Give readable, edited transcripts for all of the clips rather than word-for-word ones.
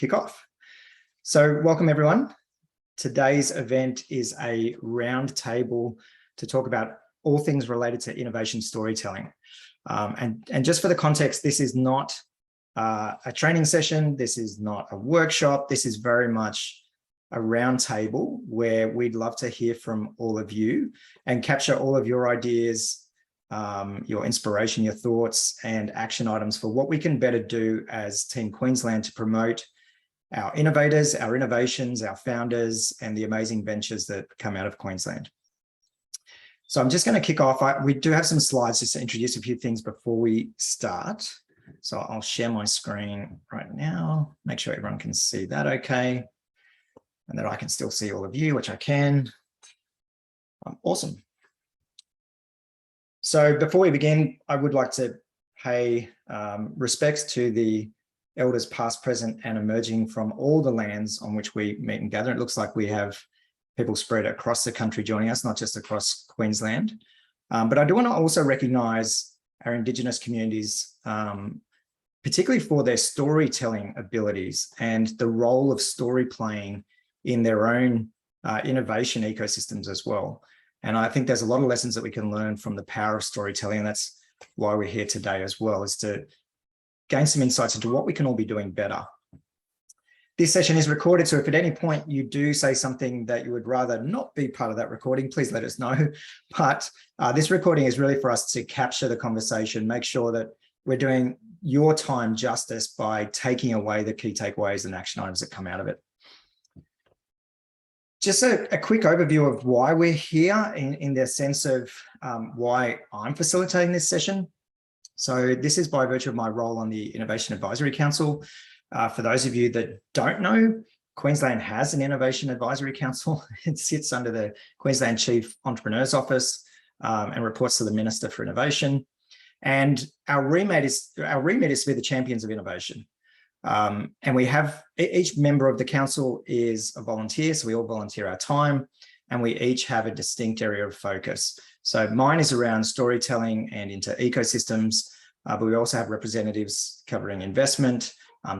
kick off. So welcome everyone. Today's event is a roundtable to talk about all things related to innovation storytelling. And just for the context, this is not a training session. This is not a workshop. This is very much a roundtable where we'd love to hear from all of you and capture all of your ideas, your inspiration, your thoughts and action items for what we can better do as Team Queensland to promote our innovators, our innovations, our founders, and the amazing ventures that come out of Queensland. So I'm just going to kick off. We do have some slides just to introduce a few things before we start. So I'll share my screen right now, make sure everyone can see that okay, and that I can still see all of you, which I can. Awesome. So before we begin, I would like to pay respects to the elders past, present, and emerging from all the lands on which we meet and gather. It looks like we have people spread across the country joining us, not just across Queensland. But I do want to also recognise our Indigenous communities, particularly for their storytelling abilities and the role of story playing in their own innovation ecosystems as well. And I think there's a lot of lessons that we can learn from the power of storytelling. And that's why we're here today as well, is to gain some insights into what we can all be doing better. This session is recorded, so if at any point you do say something that you would rather not be part of that recording, please let us know. But this recording is really for us to capture the conversation, make sure that we're doing your time justice by taking away the key takeaways and action items that come out of it. Just a quick overview of why we're here in the sense of why I'm facilitating this session. So this is by virtue of my role on the Innovation Advisory Council. For those of you that don't know, Queensland has an Innovation Advisory Council. It sits under the Queensland Chief Entrepreneur's Office and reports to the Minister for Innovation. And our remit is to be the champions of innovation. And we have, each member of the council is a volunteer, so we all volunteer our time, and we each have a distinct area of focus. So mine is around storytelling and into ecosystems, but we also have representatives covering investment,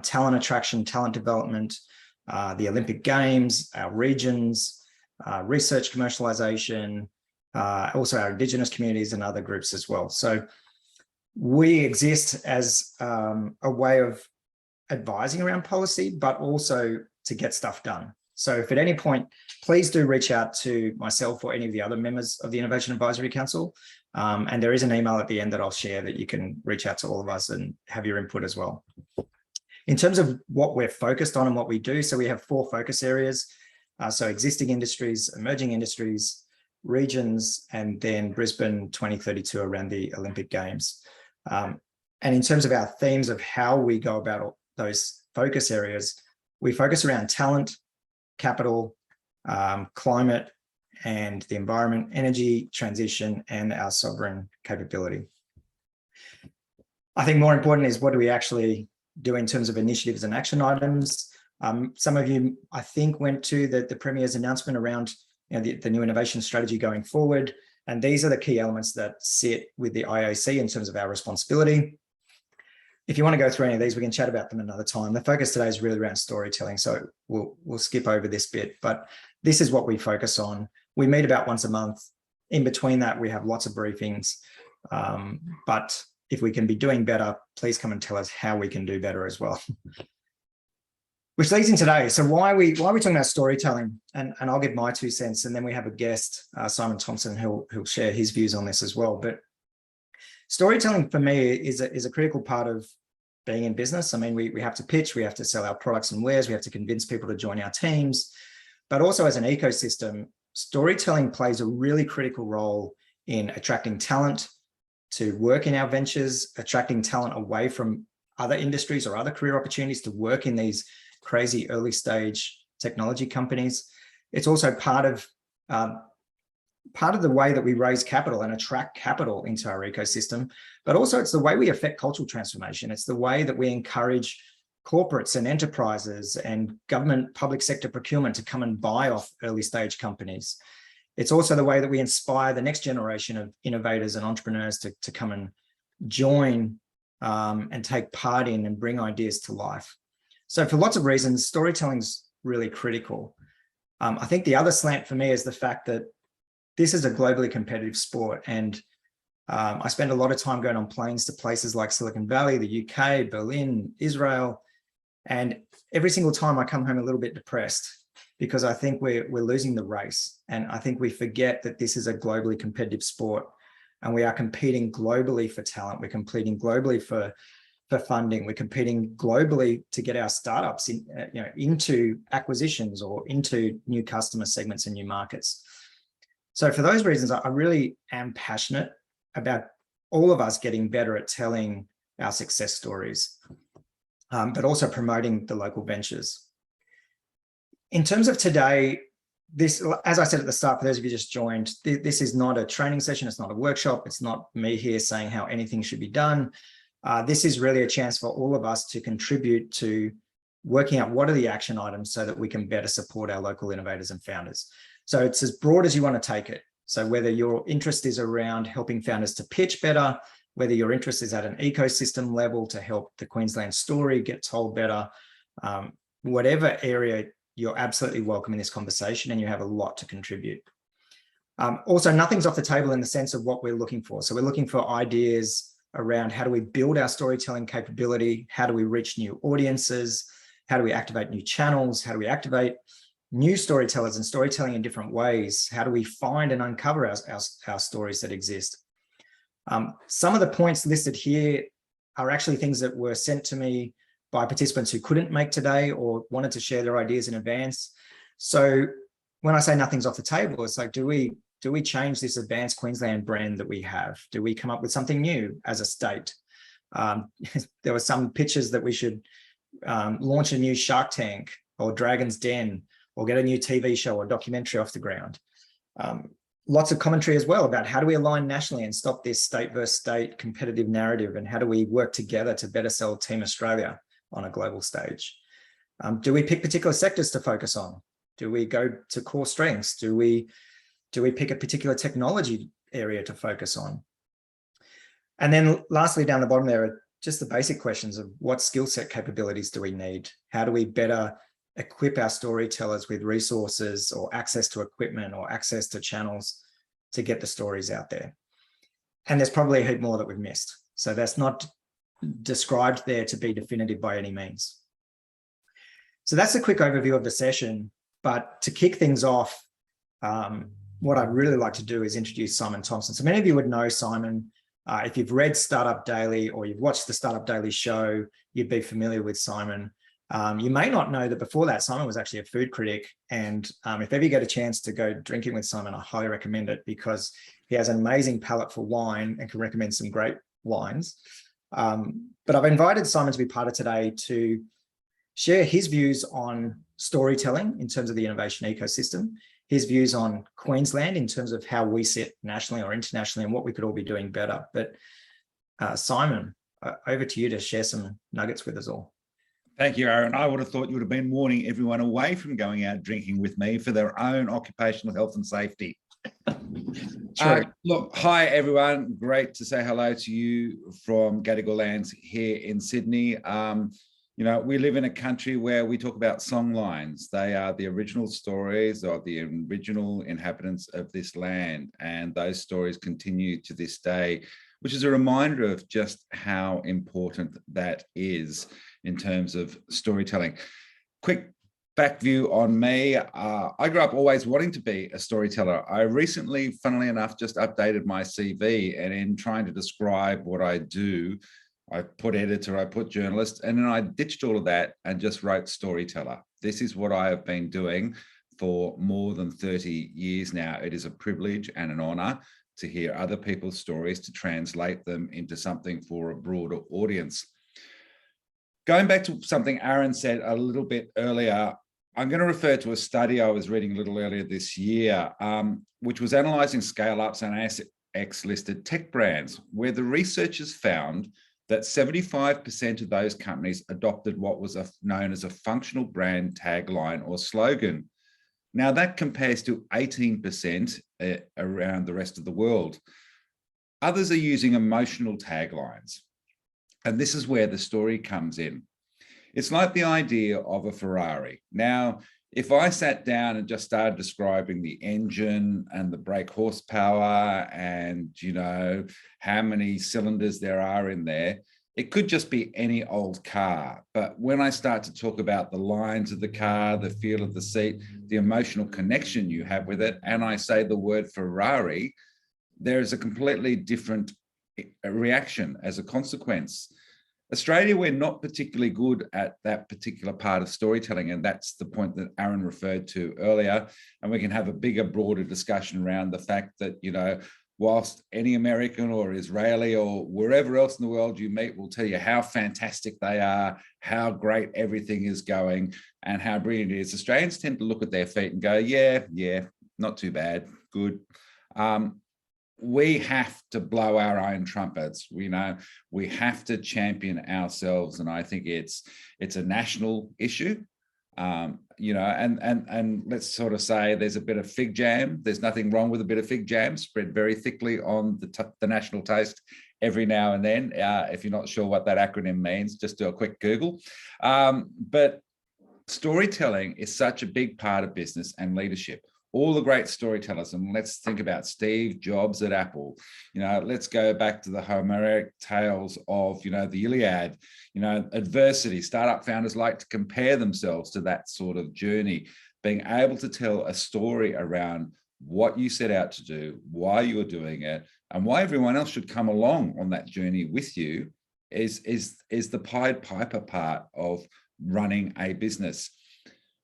talent attraction, talent development, the Olympic Games, our regions, research commercialization, also our Indigenous communities and other groups as well. So we exist as a way of advising around policy, but also to get stuff done. So if at any point, please do reach out to myself or any of the other members of the Innovation Advisory Council. And there is an email at the end that I'll share that you can reach out to all of us and have your input as well. In terms of what we're focused on and what we do, so we have 4 focus areas. So existing industries, emerging industries, regions, and then Brisbane 2032 around the Olympic Games. And in terms of our themes of how we go about those focus areas, we focus around talent, capital, climate and the environment, energy transition, and our sovereign capability. I think more important is what do we actually do in terms of initiatives and action items. Some of you, I think, went to the Premier's announcement around the new innovation strategy going forward. And these are the key elements that sit with the IAC in terms of our responsibility. If you want to go through any of these, we can chat about them another time. The focus today is really around storytelling, so we'll skip over this bit, but this is what we focus on. We meet about once a month. In between that, we have lots of briefings, but if we can be doing better, please come and tell us how we can do better as well. Which leads in today. So why are we talking about storytelling? And I'll give my 2 cents, and then we have a guest, Simon Thompson, who'll share his views on this as well. But storytelling for me is a critical part of being in business. I mean, we have to pitch, we have to sell our products and wares, we have to convince people to join our teams, but also as an ecosystem, storytelling plays a really critical role in attracting talent to work in our ventures, attracting talent away from other industries or other career opportunities to work in these crazy early stage technology companies. It's also part of the way that we raise capital and attract capital into our ecosystem, but also it's the way we affect cultural transformation. It's the way that we encourage corporates and enterprises and government public sector procurement to come and buy off early stage companies. It's also the way that we inspire the next generation of innovators and entrepreneurs to come and join and take part in and bring ideas to life. So for lots of reasons, storytelling's really critical. I think the other slant for me is the fact that this is a globally competitive sport, and I spend a lot of time going on planes to places like Silicon Valley, the UK, Berlin, Israel, and every single time I come home a little bit depressed because I think we're losing the race, and I think we forget that this is a globally competitive sport, and we are competing globally for talent. We're competing globally for funding. We're competing globally to get our startups into acquisitions or into new customer segments and new markets. So for those reasons, I really am passionate about all of us getting better at telling our success stories, but also promoting the local ventures. In terms of today, this, as I said at the start, for those of you just joined, this is not a training session. It's not a workshop. It's not me here saying how anything should be done. This is really a chance for all of us to contribute to working out what are the action items so that we can better support our local innovators and founders. So it's as broad as you want to take it. So whether your interest is around helping founders to pitch better, whether your interest is at an ecosystem level to help the Queensland story get told better, whatever area, you're absolutely welcome in this conversation and you have a lot to contribute. Also, nothing's off the table in the sense of what we're looking for. So we're looking for ideas around how do we build our storytelling capability? How do we reach new audiences? How do we activate new channels? How do we activate new storytellers and storytelling in different ways? How do we find and uncover our stories that exist? Some of the points listed here are actually things that were sent to me by participants who couldn't make today or wanted to share their ideas in advance. So when I say nothing's off the table, it's like, do we change this advanced Queensland brand that we have? Do we come up with something new as a state? There were some pitches that we should launch a new Shark Tank or Dragon's Den, or get a new TV show or documentary off the ground. Lots of commentary as well about how do we align nationally and stop this state versus state competitive narrative, and how do we work together to better sell Team Australia on a global stage? Do we pick particular sectors to focus on? Do we go to core strengths? Do we pick a particular technology area to focus on? And then lastly, down the bottom there are just the basic questions of what skill set capabilities do we need? How do we better equip our storytellers with resources or access to equipment or access to channels to get the stories out there? And there's probably a heap more that we've missed. So that's not described there to be definitive by any means. So that's a quick overview of the session. But to kick things off, what I'd really like to do is introduce Simon Thompson. So many of you would know Simon. If you've read Startup Daily or you've watched the Startup Daily show, you'd be familiar with Simon. You may not know that before that, Simon was actually a food critic. And if ever you get a chance to go drinking with Simon, I highly recommend it because he has an amazing palate for wine and can recommend some great wines. But I've invited Simon to be part of today to share his views on storytelling in terms of the innovation ecosystem, his views on Queensland in terms of how we sit nationally or internationally and what we could all be doing better. But Simon, over to you to share some nuggets with us all. Thank you, Aaron. I would have thought you would have been warning everyone away from going out drinking with me for their own occupational health and safety. Look, hi, everyone. Great to say hello to you from Gadigal Lands here in Sydney. You know, we live in a country where we talk about song lines. They are the original stories of the original inhabitants of this land. And those stories continue to this day, which is a reminder of just how important that is in terms of storytelling. Quick back view on me. I grew up always wanting to be a storyteller. I recently, funnily enough, just updated my CV, and in trying to describe what I do, I put editor, I put journalist, and then I ditched all of that and just wrote storyteller. This is what I have been doing for more than 30 years now. It is a privilege and an honor to hear other people's stories, to translate them into something for a broader audience. Going back to something Aaron said a little bit earlier, I'm going to refer to a study I was reading a little earlier this year, which was analysing scale-ups and ASX-listed tech brands, where the researchers found that 75% of those companies adopted what was known as a functional brand tagline or slogan. Now, that compares to 18% around the rest of the world. Others are using emotional taglines. And this is where the story comes in. It's like the idea of a Ferrari. Now, if I sat down and just started describing the engine and the brake horsepower and, you know, how many cylinders there are in there, it could just be any old car. But when I start to talk about the lines of the car, the feel of the seat, the emotional connection you have with it, and I say the word Ferrari, there is a completely different reaction as a consequence. Australia, we're not particularly good at that particular part of storytelling, and that's the point that Aaron referred to earlier. And we can have a bigger, broader discussion around the fact that, you know, whilst any American or Israeli or wherever else in the world you meet will tell you how fantastic they are, how great everything is going, and how brilliant it is, Australians tend to look at their feet and go, yeah, not too bad, good. We have to blow our own trumpets. We have to champion ourselves, and I think it's a national issue. You know, and let's sort of say there's a bit of fig jam. There's nothing wrong with a bit of fig jam spread very thickly on the national toast every now and then. If you're not sure what that acronym means, just do a quick Google. But storytelling is such a big part of business and leadership. All the great storytellers, and let's think about Steve Jobs at Apple. You know, let's go back to the Homeric tales of, you know, the Iliad, you know, adversity. Startup founders like to compare themselves to that sort of journey, being able to tell a story around what you set out to do, why you're doing it, and why everyone else should come along on that journey with you is the Pied Piper part of running a business.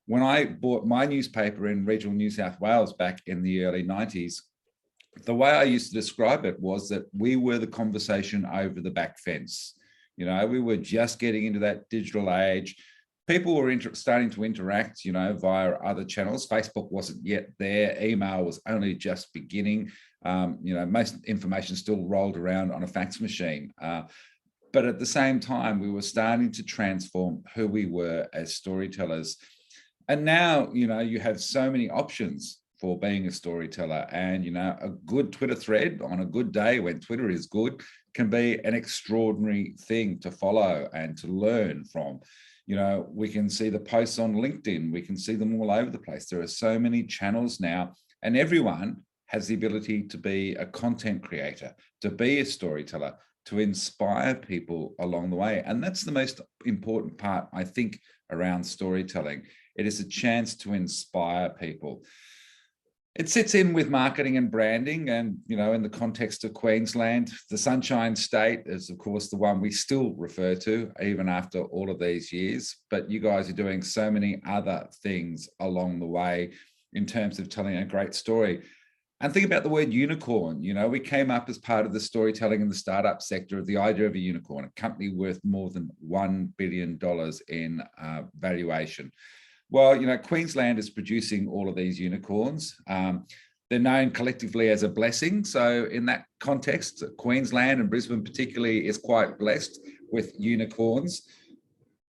When I bought my newspaper in regional New South Wales back in the early 90s, the way I used to describe it was that we were the conversation over the back fence. You know, we were just getting into that digital age. People were starting to interact, you know, via other channels. Facebook wasn't yet there. Email was only just beginning. You know, most information still rolled around on a fax machine. But at the same time, we were starting to transform who we were as storytellers. And now, you know, you have so many options for being a storyteller, and, you know, a good Twitter thread on a good day when Twitter is good can be an extraordinary thing to follow and to learn from. You know, we can see the posts on LinkedIn. We can see them all over the place. There are so many channels now, and everyone has the ability to be a content creator, to be a storyteller, to inspire people along the way. And that's the most important part, I think, around storytelling. It is a chance to inspire people. It sits in with marketing and branding, and, you know, in the context of Queensland, the Sunshine State is, of course, the one we still refer to even after all of these years. But you guys are doing so many other things along the way in terms of telling a great story. And think about the word unicorn. You know, we came up as part of the storytelling in the startup sector of the idea of a unicorn, a company worth more than $1 billion in valuation. Well, you know, Queensland is producing all of these unicorns. They're known collectively as a blessing. So in that context, Queensland and Brisbane particularly is quite blessed with unicorns.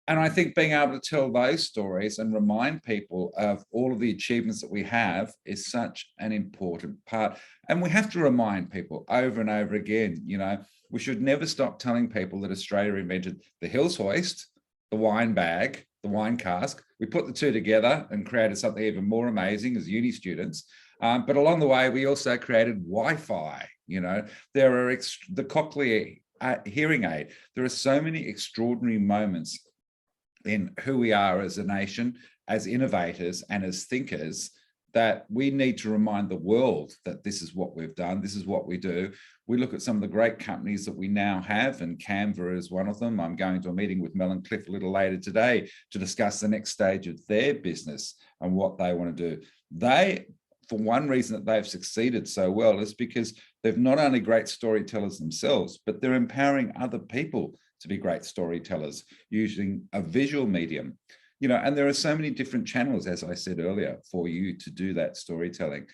And I think being able to tell those stories and remind people of all of the achievements that we have is such an important part. And we have to remind people over and over again, you know, we should never stop telling people that Australia invented the Hills hoist, the wine bag, the wine cask. We put the two together and created something even more amazing as uni students. But along the way, we also created Wi-Fi. You know, there are the cochlear hearing aid. There are so many extraordinary moments in who we are as a nation, as innovators and as thinkers, that we need to remind the world that this is what we've done, this is what we do. We look at some of the great companies that we now have, and Canva is one of them. I'm going to a meeting with Mel and Cliff a little later today to discuss the next stage of their business and what they want to do. For one reason that they've succeeded so well is because they're not only great storytellers themselves, but they're empowering other people to be great storytellers using a visual medium. You know, and there are so many different channels, as I said earlier, for you to do that storytelling.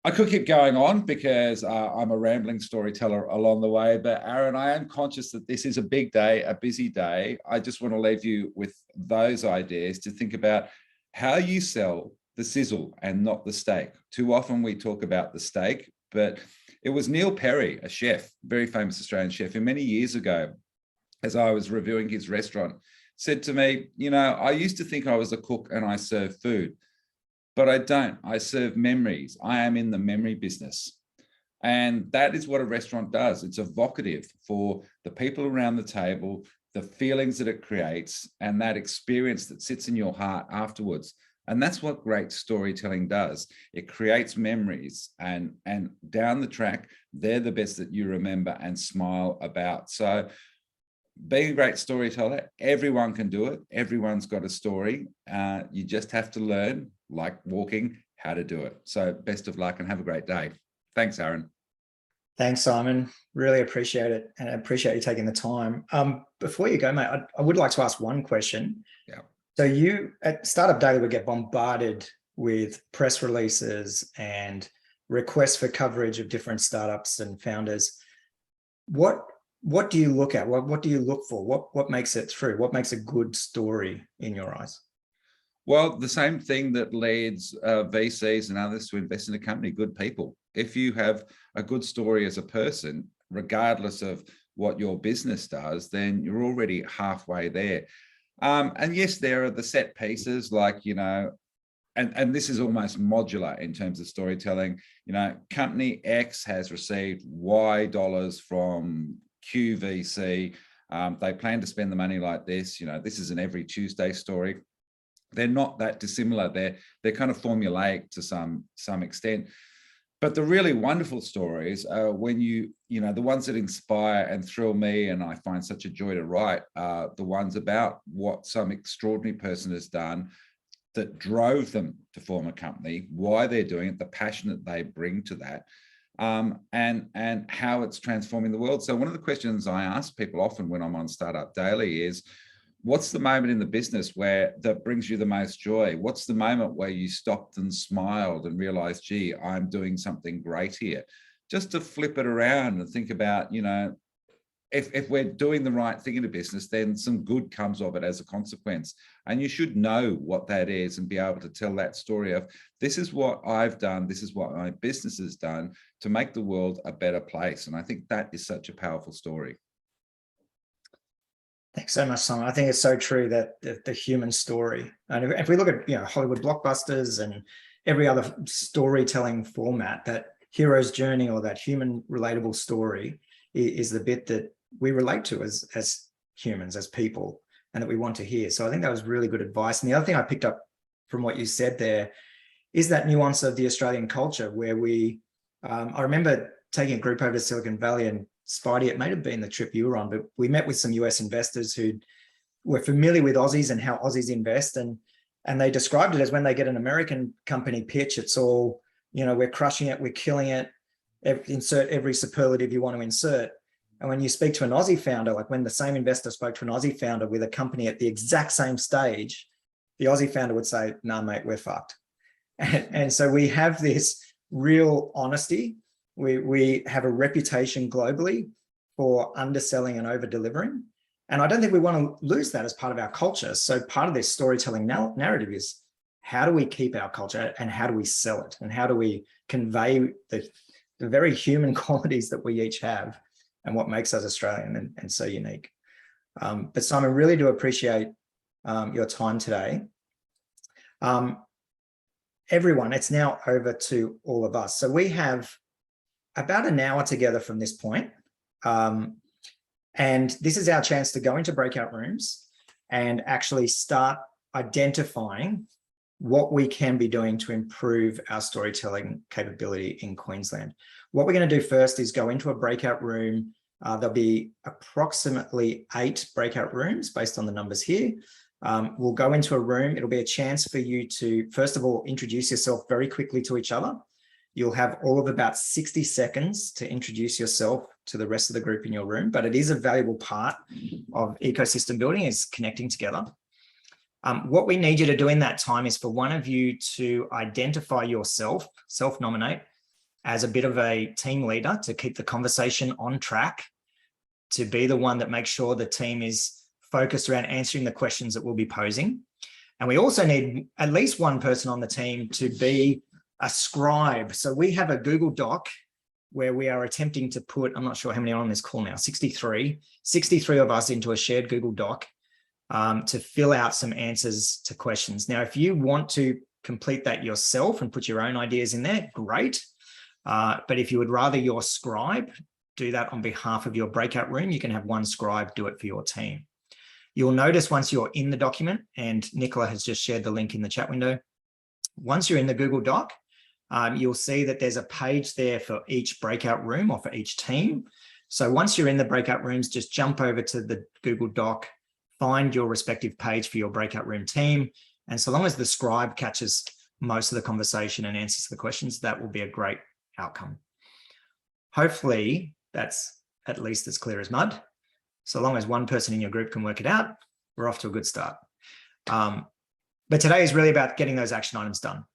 I could keep going on because I'm a rambling storyteller along the way, but Aaron, I am conscious that this is a big day, a busy day. I just want to leave you with those ideas to think about how you sell the sizzle and not the steak. Too often we talk about the steak, but it was Neil Perry, a chef, very famous Australian chef, who many years ago, as I was reviewing his restaurant, said to me, I used to think I was a cook and I serve food, but I don't. I serve memories. I am in the memory business. And that is what a restaurant does. It's evocative for the people around the table, the feelings that it creates, and that experience that sits in your heart afterwards. And that's what great storytelling does. It creates memories, and down the track, they're the best that you remember and smile about. So being a great storyteller, everyone can do it. Everyone's got a story. You just have to learn, like walking, how to do it. So best of luck and have a great day. Thanks, Aaron. Thanks, Simon. Really appreciate it. And I appreciate you taking the time. Before you go, mate, I would like to ask one question. Yeah. So you at Startup Daily would get bombarded with press releases and requests for coverage of different startups and founders. What do you look at? What do you look for? What makes it through? What makes a good story in your eyes? Well, the same thing that leads VCs and others to invest in a company, good people. If you have a good story as a person, regardless of what your business does, then you're already halfway there. And yes, there are the set pieces like, and this is almost modular in terms of storytelling. Company X has received Y dollars from QVC. They plan to spend the money like this. This is an every Tuesday story. They're not that dissimilar. They're kind of formulaic to some extent. But the really wonderful stories are when the ones that inspire and thrill me, and I find such a joy to write, are the ones about what some extraordinary person has done that drove them to form a company, why they're doing it, the passion that they bring to that, and how it's transforming the world. So one of the questions I ask people often when I'm on Startup Daily is, what's the moment in the business that brings you the most joy? What's the moment where you stopped and smiled and realized, gee, I'm doing something great here? Just to flip it around and think about, if we're doing the right thing in a business, then some good comes of it as a consequence. And you should know what that is and be able to tell that story of, this is what I've done, this is what my business has done to make the world a better place. And I think that is such a powerful story. Thanks so much, Simon. I think it's so true that the human story, and if we look at Hollywood blockbusters and every other storytelling format, that hero's journey or that human relatable story is the bit that we relate to as humans, as people, and that we want to hear. So I think that was really good advice. And the other thing I picked up from what you said there is that nuance of the Australian culture where I remember taking a group over to Silicon Valley, and Spidey, it may have been the trip you were on, but we met with some US investors who were familiar with Aussies and how Aussies invest. And they described it as when they get an American company pitch, it's all, we're crushing it, we're killing it, insert every superlative you want to insert. And when you speak to an Aussie founder, like when the same investor spoke to an Aussie founder with a company at the exact same stage, the Aussie founder would say, nah, mate, we're fucked. And so we have this real honesty. We have a reputation globally for underselling and over-delivering. And I don't think we want to lose that as part of our culture. So part of this storytelling narrative is, how do we keep our culture and how do we sell it? And how do we convey the very human qualities that we each have and what makes us Australian and so unique? But Simon, really do appreciate your time today. Everyone, it's now over to all of us. So we have about an hour together from this point. And this is our chance to go into breakout rooms and actually start identifying what we can be doing to improve our storytelling capability in Queensland. What we're going to do first is go into a breakout room. There'll be approximately 8 breakout rooms based on the numbers here. We'll go into a room. It'll be a chance for you to, first of all, introduce yourself very quickly to each other. You'll have all of about 60 seconds to introduce yourself to the rest of the group in your room, but it is a valuable part of ecosystem building, is connecting together. What we need you to do in that time is for one of you to identify yourself, self-nominate as a bit of a team leader to keep the conversation on track, to be the one that makes sure the team is focused around answering the questions that we'll be posing. And we also need at least one person on the team to be a scribe. So we have a Google Doc where we are attempting to put, I'm not sure how many are on this call now, 63 of us into a shared Google Doc. to fill out some answers to questions. Now, if you want to complete that yourself and put your own ideas in there, great. But if you would rather your scribe do that on behalf of your breakout room, you can have one scribe do it for your team. You'll notice once you're in the document, and Nicola has just shared the link in the chat window, once you're in the Google Doc, you'll see that there's a page there for each breakout room or for each team. So once you're in the breakout rooms, just jump over to the Google Doc, find your respective page for your breakout room team. And so long as the scribe catches most of the conversation and answers the questions, that will be a great outcome. Hopefully that's at least as clear as mud. So long as one person in your group can work it out, we're off to a good start. But today is really about getting those action items done.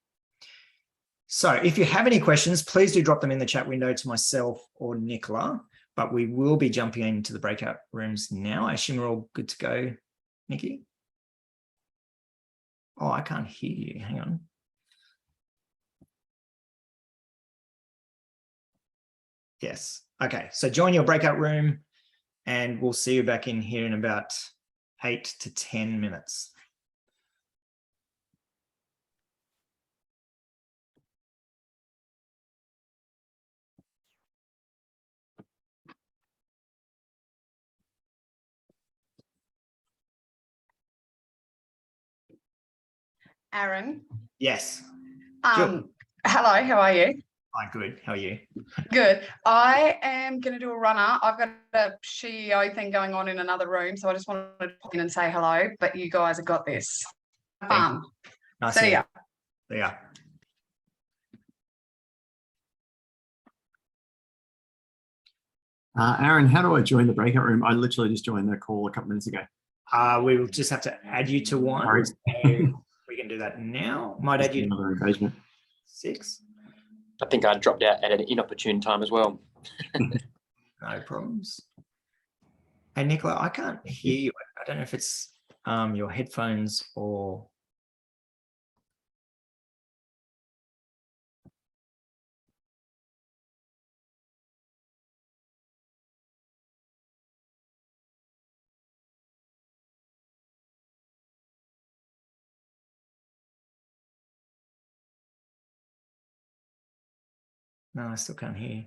So if you have any questions, please do drop them in the chat window to myself or Nicola, but we will be jumping into the breakout rooms now. I assume we're all good to go, Nikki? Oh, I can't hear you. Hang on. Yes. Okay. So join your breakout room and we'll see you back in here in about 8 to 10 minutes. Aaron. Yes. Hello, how are you? Hi, good. How are you? Good. I am going to do a runner. I've got a CEO thing going on in another room, so I just wanted to pop in and say hello, but you guys have got this. Fun. Nice. See ya. See ya. Aaron, how do I join the breakout room? I literally just joined the call a couple minutes ago. We will just have to add you to one. So we can do that now. Might add you to another engagement. 6. I think I dropped out at an inopportune time as well. No problems. Hey, Nicola, I can't hear you. I don't know if it's your headphones or... No, I still can't hear you.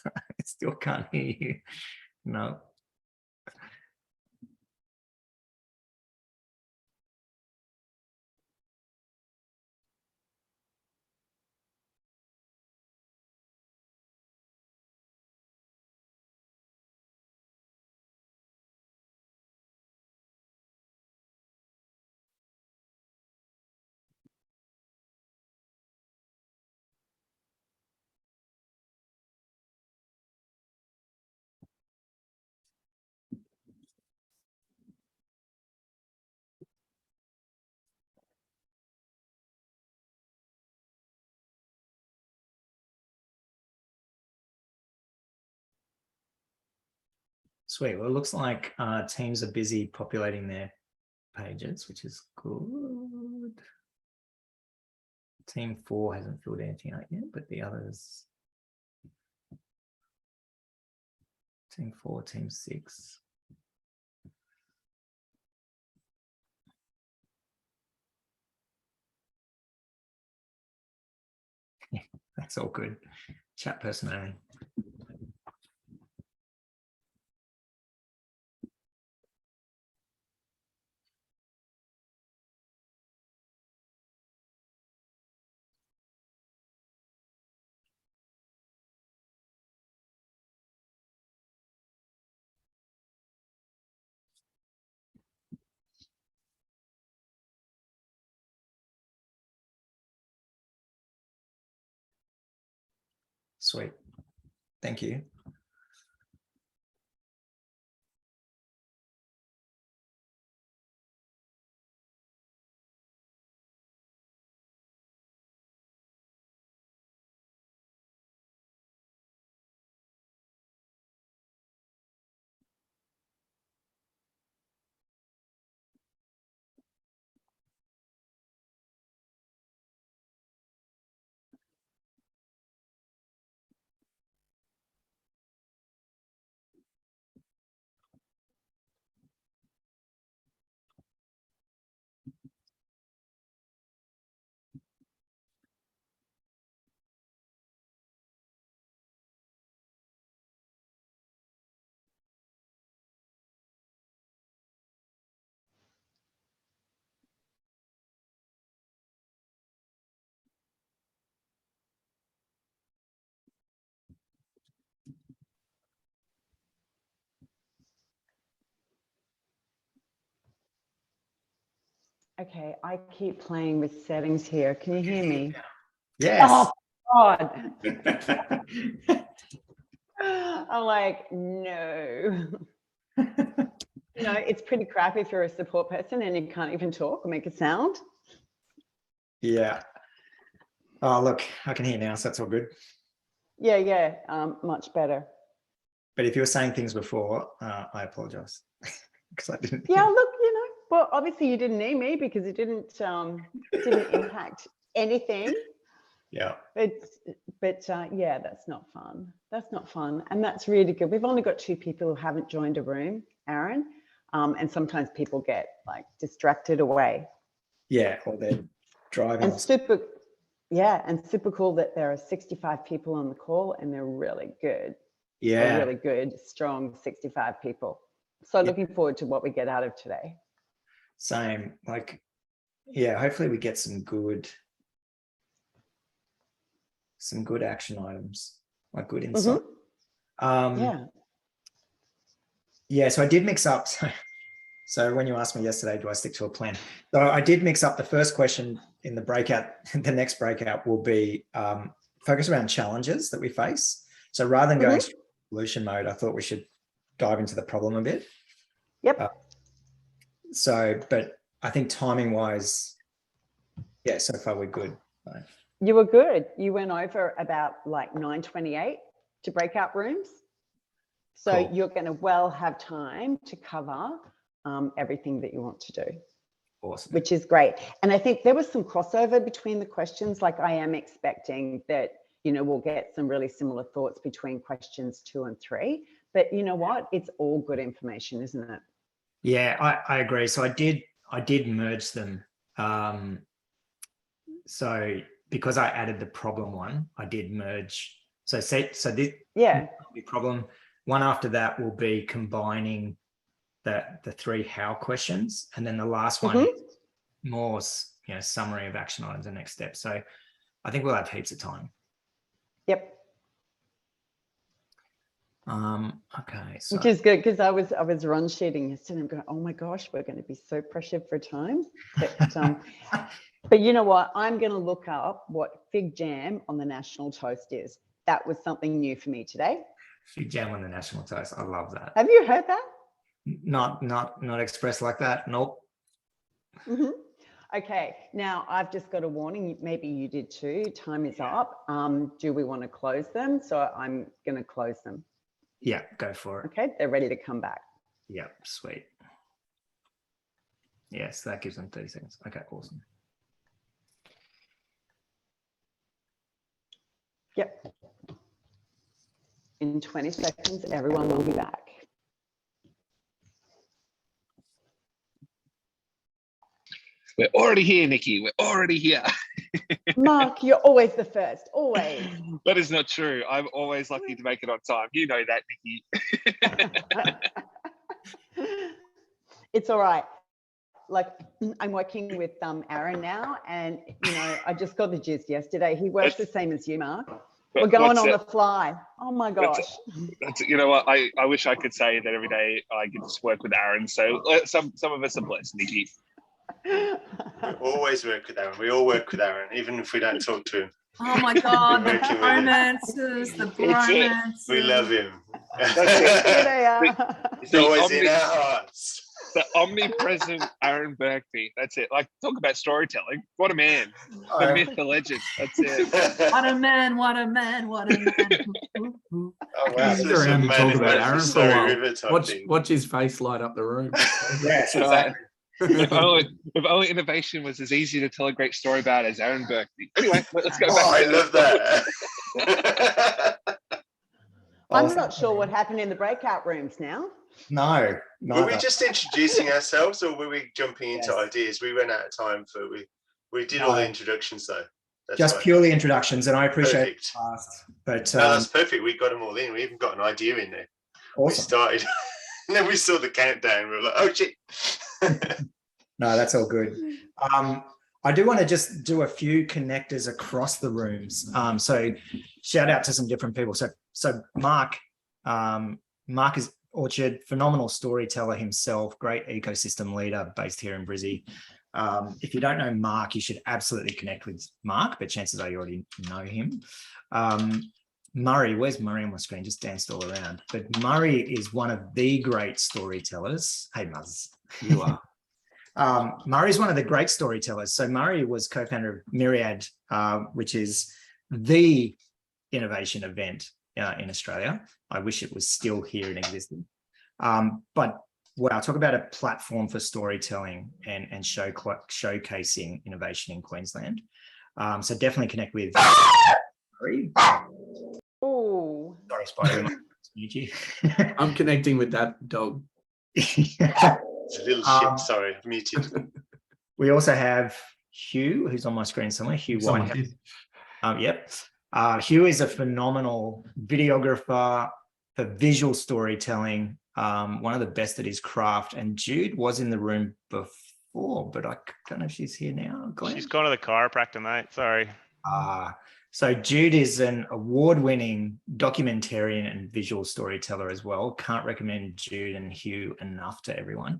I still can't hear you. No. Sweet. Well, it looks like teams are busy populating their pages, which is good. Team 4 hasn't filled anything out yet, but the others, team 4, team 6. That's all good. Chat person only. Sweet. Thank you. Okay, I keep playing with settings here. Can you hear me? Yes. Oh, God. I'm like, no. You know, it's pretty crap if you're a support person and you can't even talk or make a sound. Yeah. Oh, look, I can hear now, so that's all good. Yeah, much better. But if you were saying things before, I apologize because I didn't. Yeah, look, you know, well, obviously you didn't need me because it didn't impact anything. Yeah. But yeah, that's not fun. That's not fun. And that's really good. We've only got 2 people who haven't joined a room, Aaron. And sometimes people get like distracted away. Yeah, or they're driving. And super cool that there are 65 people on the call and they're really good. Yeah. They're really good, strong 65 people. So looking forward to what we get out of today. Same. Like, yeah, hopefully we get some good action items, like good insight. Yeah, so I did mix up. So when you asked me yesterday, do I stick to a plan? So I did mix up the first question in the breakout. The next breakout will be focus around challenges that we face. So rather than going straight to solution mode, I thought we should dive into the problem a bit. Yep. But I think timing wise, yeah, so far we're good. You were good. You went over about like 9:28 to breakout rooms. So Cool. You're going to well have time to cover everything that you want to do. Awesome. Which is great. And I think there was some crossover between the questions. Like I am expecting that, you know, we'll get some really similar thoughts between questions 2 and 3. But you know what? It's all good information, isn't it? Yeah, I agree. So I did merge them. So because I added the problem one, I did merge. So this problem one after that will be combining the 3 how questions, and then the last one is more, you know, summary of action items and next steps. So I think we'll have heaps of time. Yep. Okay. So. Which is good because I was run sheeting yesterday. I'm going, oh my gosh, we're going to be so pressured for time. But you know what? I'm going to look up what fig jam on the national toast is. That was something new for me today. Fig jam on the national toast. I love that. Have you heard that? Not expressed like that. Nope. Okay. Now I've just got a warning. Maybe you did too. Time is up. Do we want to close them? So I'm going to close them. Yeah, go for it. Okay. They're ready to come back. Yeah, sweet. Yes, that gives them 30 seconds. Okay, awesome. Yep. In 20 seconds, everyone will be back. We're already here, Nikki. We're already here. Mark, you're always the first, always. That is not true. I'm always lucky to make it on time. You know that, Nikki. It's all right. Like I'm working with Aaron now, and you know, I just got the gist yesterday. He works the same as you, Mark. We're going on the fly. Oh my gosh. You know what? I wish I could say that every day I get to work with Aaron. So some of us are blessed, Nikki. We always work with Aaron. We all work with Aaron, even if we don't talk to him. Oh my God, the Working with him. romances, the bromances. We love him. Here they are. He's always in our hearts. The omnipresent Aaron Birkby. That's it. Like, talk about storytelling. What a man. The myth, the legend. That's it. What a man, what a man, what a man. Oh, wow. He's around to talk about Aaron for a while. Watch his face light up the room. Yes, Right. exactly. If only innovation was as easy to tell a great story about as Aaron Birkby. Anyway, let's go back. Oh, I love that. I'm not sure what happened in the breakout rooms now. No, Were we just introducing ourselves, or were we jumping into Yes. ideas? We ran out of time for we did all the introductions though. That's just right. purely introductions, and I appreciate it. Perfect. But No, that's perfect. We got them all in. We even got an idea in there. We awesome. started, and then we saw the countdown. We were like, "Oh shit!" No, that's all good. I do want to just do a few connectors across the rooms. So shout out to some different people. So Mark is Orchard, phenomenal storyteller himself, great ecosystem leader based here in Brizzy. If you don't know Mark, you should absolutely connect with Mark, but chances are you already know him. Murray, where's Murray on my screen? Just danced all around. But Murray is one of the great storytellers. Hey, Muzz. You are. Murray is one of the great storytellers. So Murray was co-founder of Myriad, which is the innovation event in Australia. I wish it was still here and existed. But wow, talk about a platform for storytelling and showcasing innovation in Queensland. So definitely connect with Murray. Oh, Sorry, Spider. You. I'm connecting with that dog. It's a little shit. Sorry, I've muted. We also have Hugh, who's on my screen somewhere. Hugh Whitehouse. Yep. Hugh is a phenomenal videographer for visual storytelling, one of the best at his craft. And Jude was in the room before, but I don't know if she's here now. Glenn? She's gone to the chiropractor, mate. Sorry. So Jude is an award-winning documentarian and visual storyteller as well. Can't recommend Jude and Hugh enough to everyone.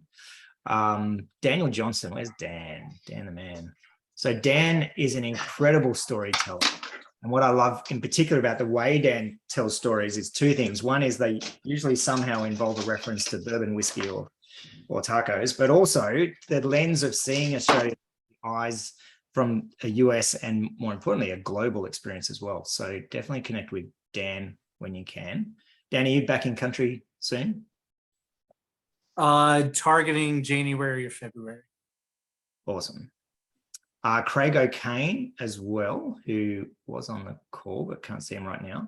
Daniel Johnson, where's Dan? Dan the man. So Dan is an incredible storyteller. And what I love in particular about the way Dan tells stories is two things. One is they usually somehow involve a reference to bourbon whiskey or tacos, but also the lens of seeing Australia's eyes from a US and more importantly, a global experience as well. So definitely connect with Dan when you can. Dan, are you back in country soon? Targeting January or February. Awesome. Craig O'Kane as well, who was on the call, but can't see him right now.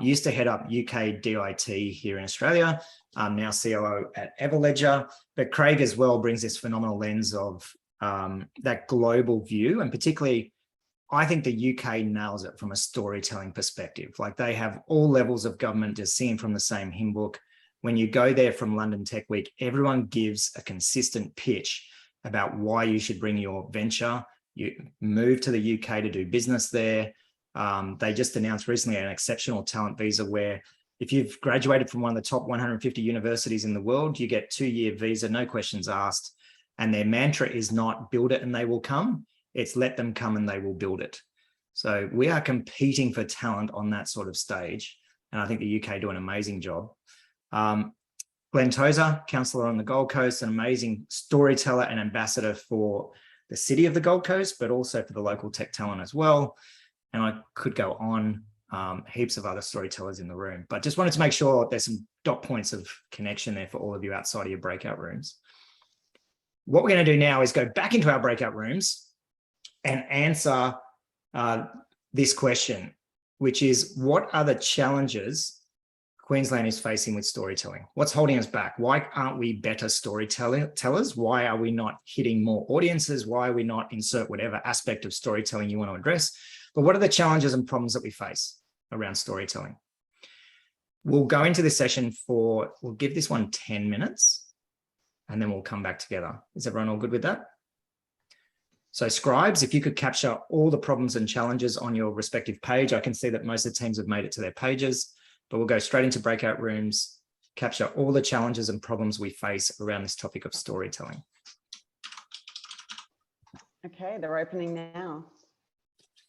Used to head up UK DIT here in Australia, now COO at Everledger. But Craig as well brings this phenomenal lens of that global view. And particularly, I think the UK nails it from a storytelling perspective. Like they have all levels of government just singing from the same hymn book. When you go there from London Tech Week, everyone gives a consistent pitch about why you should bring your venture. You move to the UK to do business there. They just announced recently an exceptional talent visa where if you've graduated from one of the top 150 universities in the world, you get 2-year visa, no questions asked. And their mantra is not build it and they will come. It's let them come and they will build it. So we are competing for talent on that sort of stage. And I think the UK do an amazing job. Glenn Tozer, councillor on the Gold Coast, an amazing storyteller and ambassador for the city of the Gold Coast, but also for the local tech talent as well. And I could go on, heaps of other storytellers in the room, but just wanted to make sure there's some dot points of connection there for all of you outside of your breakout rooms. What we're going to do now is go back into our breakout rooms and answer this question, which is what are the challenges Queensland is facing with storytelling? What's holding us back? Why aren't we better storytellers? Why are we not hitting more audiences? Why are we not insert whatever aspect of storytelling you want to address? But what are the challenges and problems that we face around storytelling? We'll go into this session we'll give this one 10 minutes and then we'll come back together. Is everyone all good with that? So scribes, if you could capture all the problems and challenges on your respective page, I can see that most of the teams have made it to their pages. But we'll go straight into breakout rooms, capture all the challenges and problems we face around this topic of storytelling. okay, they're opening now.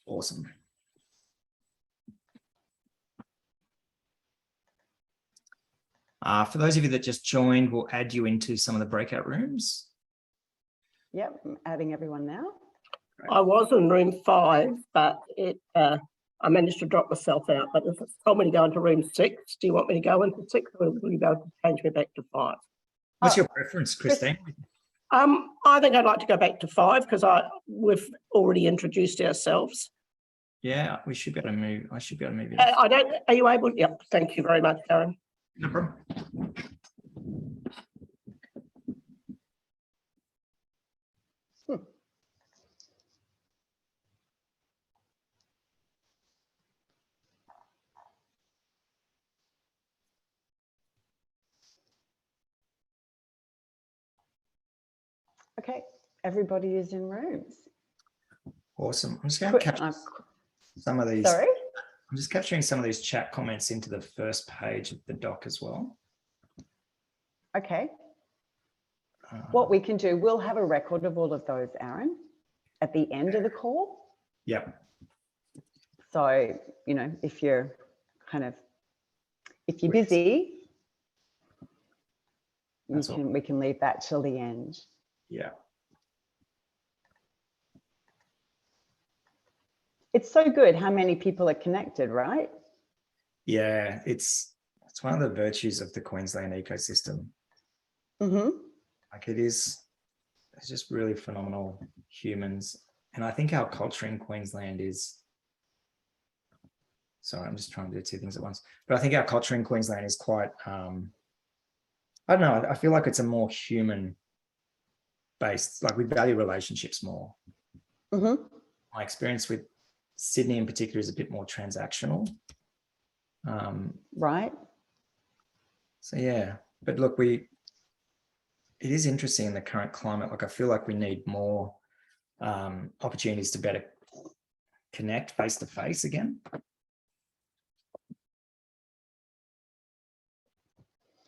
Awesome. For those of you that just joined, we'll add you into some of the breakout rooms. Yep, I'm adding everyone now. I was in room 5, but I managed to drop myself out. But if it's told me to go into room 6, do you want me to go into 6 or will you go to change me back to 5? What's your preference, Christine? I think I'd like to go back to 5 because we've already introduced ourselves. Yeah, we should be able to move. I should be able to move you. I don't. Are you able? Yep. Thank you very much, Aaron. No problem. Okay, everybody is in rooms. Awesome. I'm just going to capture some of these. Sorry? I'm just capturing some of these chat comments into the first page of the doc as well. Okay. What we can do, we'll have a record of all of those, Aaron, at the end of the call. Yep. So, you know, if you're busy, we can leave that till the end. Yeah. It's so good how many people are connected, right? Yeah, it's one of the virtues of the Queensland ecosystem. Mm-hmm. Like it's just really phenomenal humans. And I think our culture in Queensland is, sorry, I'm just trying to do two things at once. But I think our culture in Queensland is quite, I don't know, I feel like it's a more human based, like we value relationships more. Mm-hmm. My experience with Sydney in particular is a bit more transactional. Right. So yeah, but look, it is interesting in the current climate. Like I feel like we need more opportunities to better connect face to face again.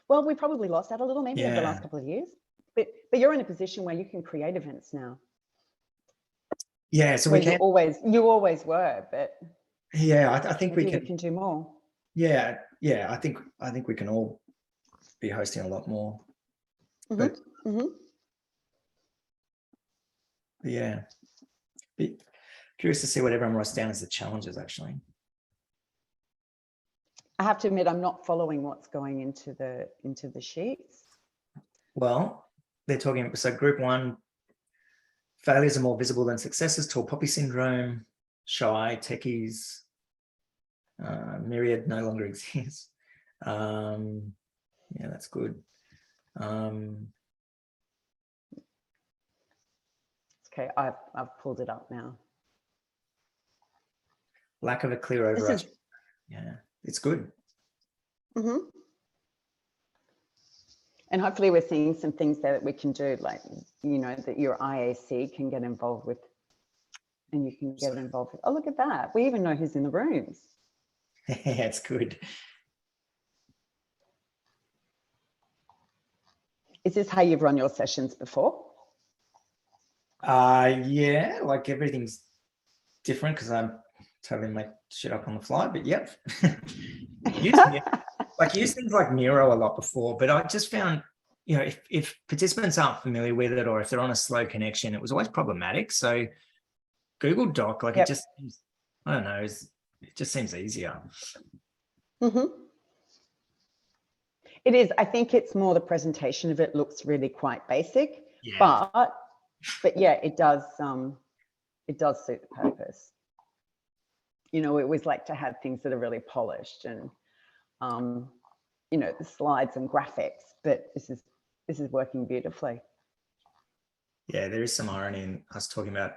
Well, we probably lost that a little maybe over the last couple of years, but you're in a position where you can create events now. Yeah, so we can. You always were, but yeah, I think we can do more. Yeah, I think we can all be hosting a lot more. Mm-hmm. But mm-hmm. Yeah, be curious to see what everyone writes down as the challenges. Actually, I have to admit, I'm not following what's going into the sheets. Well, they're talking. So, group 1. Failures are more visible than successes. Tall poppy syndrome, shy techies, myriad no longer exists. Yeah, that's good. Okay, I've pulled it up now. Lack of a clear overarching. Yeah, it's good. Mm-hmm. And hopefully we're seeing some things there that we can do, like, you know, that your IAC can get involved with and you can get involved with. Oh, look at that. We even know who's in the rooms. Yeah, it's good. Is this how you've run your sessions before? Yeah, like everything's different because I'm totally make shit up on the fly, but yep. Use things like Miro a lot before, but I just found, you know, if participants aren't familiar with it or if they're on a slow connection, it was always problematic. So Google Doc, like it just, I don't know, it just seems easier. Mm-hmm. It is. I think it's more the presentation of it looks really quite basic, but yeah, it does suit the purpose. You know, we always like to have things that are really polished and you know, the slides and graphics, but this is working beautifully. Yeah, there is some irony in us talking about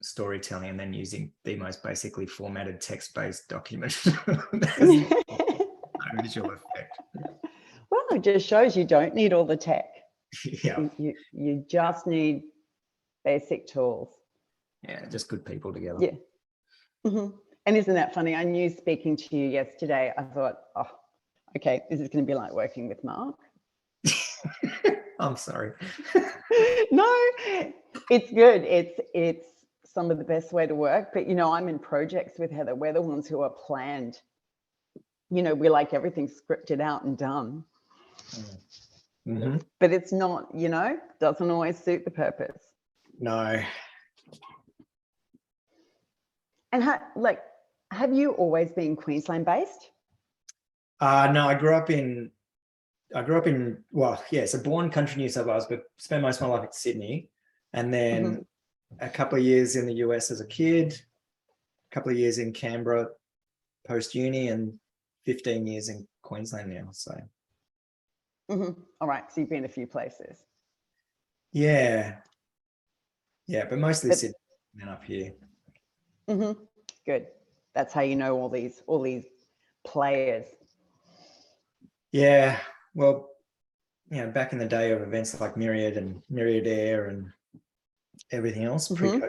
storytelling and then using the most basically formatted text-based document. No visual effect. Well, it just shows you don't need all the tech. Yeah. You just need basic tools. Yeah, just good people together. Yeah. Mm-hmm. And isn't that funny? I knew speaking to you yesterday, I thought, oh, okay, this is going to be like working with Mark. I'm sorry. No, it's good. It's some of the best way to work. But, you know, I'm in projects with Heather. We're the ones who are planned. You know, we like everything scripted out and done. Mhm. But it's not, you know, doesn't always suit the purpose. No. And have you always been Queensland based? No, I grew up in, well, yeah, so born country New South Wales, but spent most of my life in Sydney. And then a couple of years in the US as a kid, a couple of years in Canberra post-uni, and 15 years in Queensland now, so. All right, so you've been a few places. Yeah. Yeah, but mostly Sydney and up here. Good. That's how you know all these players. Yeah, well, you know, back in the day of events like Myriad and Myriad Air and everything else pre-COVID,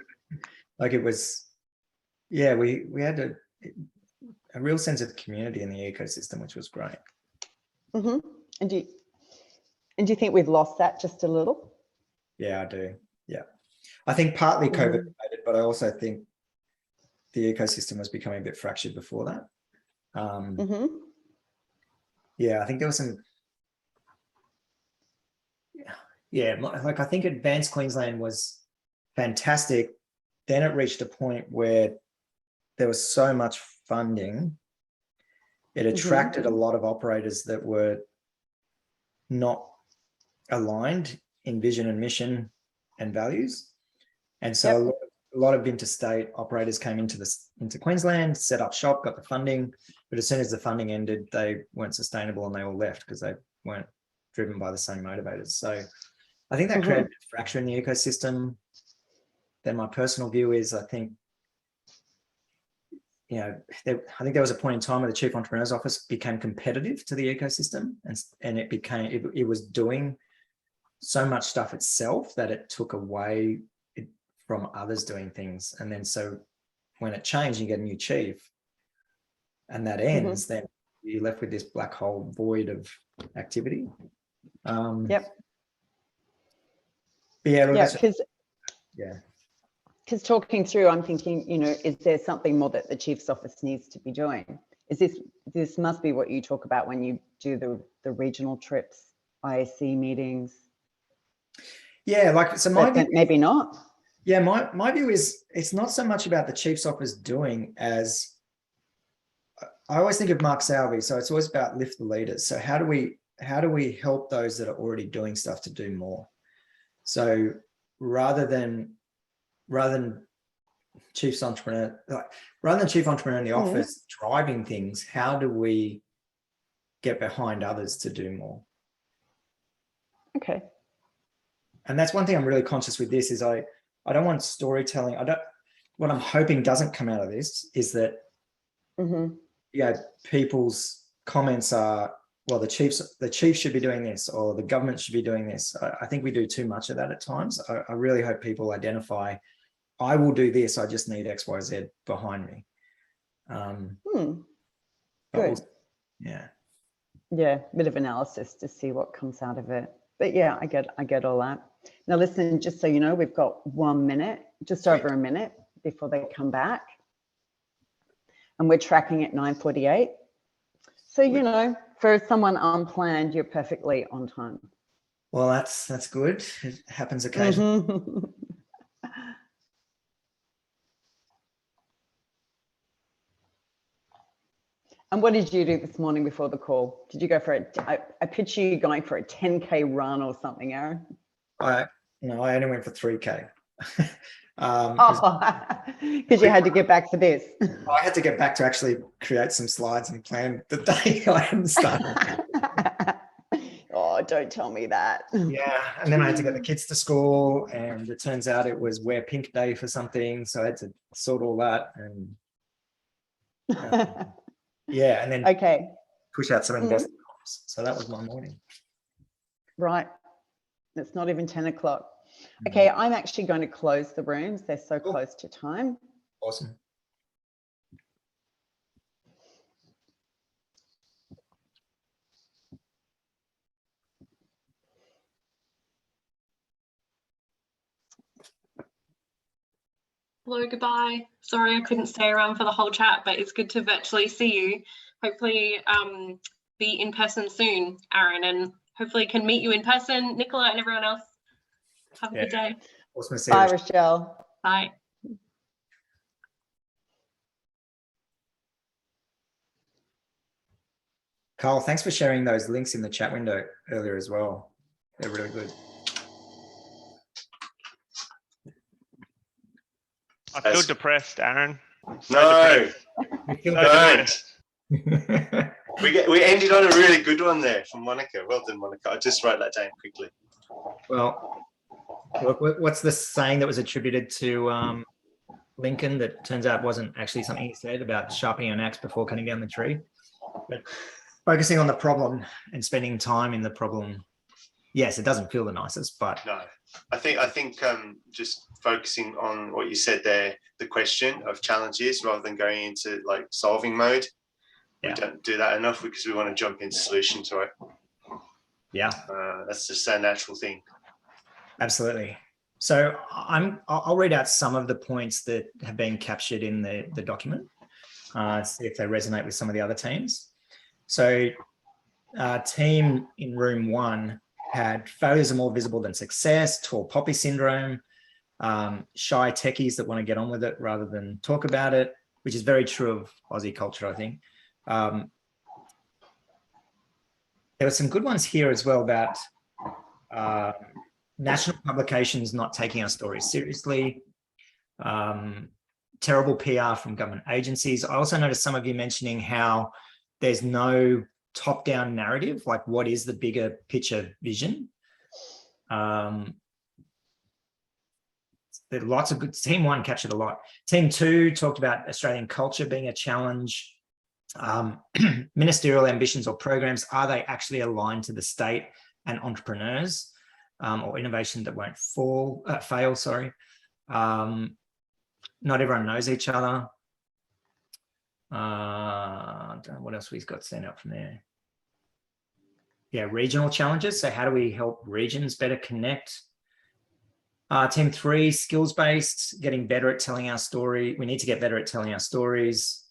like it was, yeah, we had a real sense of community in the ecosystem, which was great. And do you think we've lost that just a little? Yeah, I do. Yeah, I think partly COVID related, but I also think the ecosystem was becoming a bit fractured before that. Yeah, I think there was some. Yeah, like I think Advanced Queensland was fantastic. Then it reached a point where there was so much funding, it attracted a lot of operators that were not aligned in vision and mission and values. And so a lot of interstate operators came into Queensland, set up shop, got the funding, but as soon as the funding ended, they weren't sustainable and they all left because they weren't driven by the same motivators. So I think that created a fracture in the ecosystem. Then my personal view is, I think, you know, I think there was a point in time where the Chief Entrepreneur's Office became competitive to the ecosystem, and it was doing so much stuff itself that it took away from others doing things. And then so when it changed, you get a new chief and that ends, then you're left with this black hole void of activity. But because talking through, I'm thinking, you know, is there something more that the Chief's Office needs to be doing? Is this must be what you talk about when you do the regional trips, IAC meetings? Yeah, like, so my view, maybe not. Yeah, my view is it's not so much about the Chief's Office doing as, I always think of Mark Salvi, so it's always about lift the leaders. So how do we help those that are already doing stuff to do more? So rather than Chief Entrepreneur in the office driving things, how do we get behind others to do more? Okay. And that's one thing I'm really conscious with this is I don't want storytelling. What I'm hoping doesn't come out of this is that people's comments are, well, the chief should be doing this, or the government should be doing this. I think we do too much of that at times. I really hope people identify, I will do this, I just need X, Y, Z behind me. Good. Yeah, bit of analysis to see what comes out of it. But yeah, I get all that. Now listen, just so you know, we've got 1 minute, just over a minute before they come back. And we're tracking at 9:48. So, you know, for someone unplanned, you're perfectly on time. Well, that's good. It happens occasionally. And what did you do this morning before the call? Did you go for I picture you going for a 10K run or something, Aaron? I only went for 3K. Because you had to get back to this. I had to get back to actually create some slides and plan the day. I hadn't started. Oh, don't tell me that. Yeah, and then I had to get the kids to school, and it turns out it was Wear Pink Day for something, so I had to sort all that and and then push out some investment comps. So that was my morning. Right. It's not even 10 o'clock. Okay, I'm actually going to close the rooms. They're so close to time. Awesome. Hello, goodbye. Sorry I couldn't stay around for the whole chat, but it's good to virtually see you. Hopefully be in person soon, Aaron, and hopefully can meet you in person. Nicola and everyone else, have a good day. Awesome to see Bye, you. Rochelle. Bye. Carl, thanks for sharing those links in the chat window earlier as well. They're really good. I feel depressed, Aaron. No, Depressed. don't. We ended on a really good one there from Monica. Well done, Monica. I'll just write that down quickly. Well, look, what's the saying that was attributed to Lincoln that turns out wasn't actually something he said about sharpening an axe before cutting down the tree? But focusing on the problem and spending time in the problem. Yes, it doesn't feel the nicest, but no, I think just focusing on what you said there, the question of challenges rather than going into like solving mode. Yeah. We don't do that enough because we want to jump into solutions, right? Yeah, that's just a natural thing. Absolutely. So I'll read out some of the points that have been captured in the document, see if they resonate with some of the other teams. So team in room 1 had failures are more visible than success, tall poppy syndrome, shy techies that want to get on with it rather than talk about it, which is very true of Aussie culture, I think. There were some good ones here as well about national publications not taking our stories seriously, terrible PR from government agencies. I also noticed some of you mentioning how there's no top-down narrative, like what is the bigger picture vision? There are lots of good, team 1 captured a lot. Team 2 talked about Australian culture being a challenge. Ministerial ambitions or programs, are they actually aligned to the state and entrepreneurs, or innovation that won't fail, sorry. Not everyone knows each other. I don't know what else we've got sent out from there. Yeah, regional challenges. So how do we help regions better connect? Team 3, skills-based, getting better at telling our story. We need to get better at telling our stories.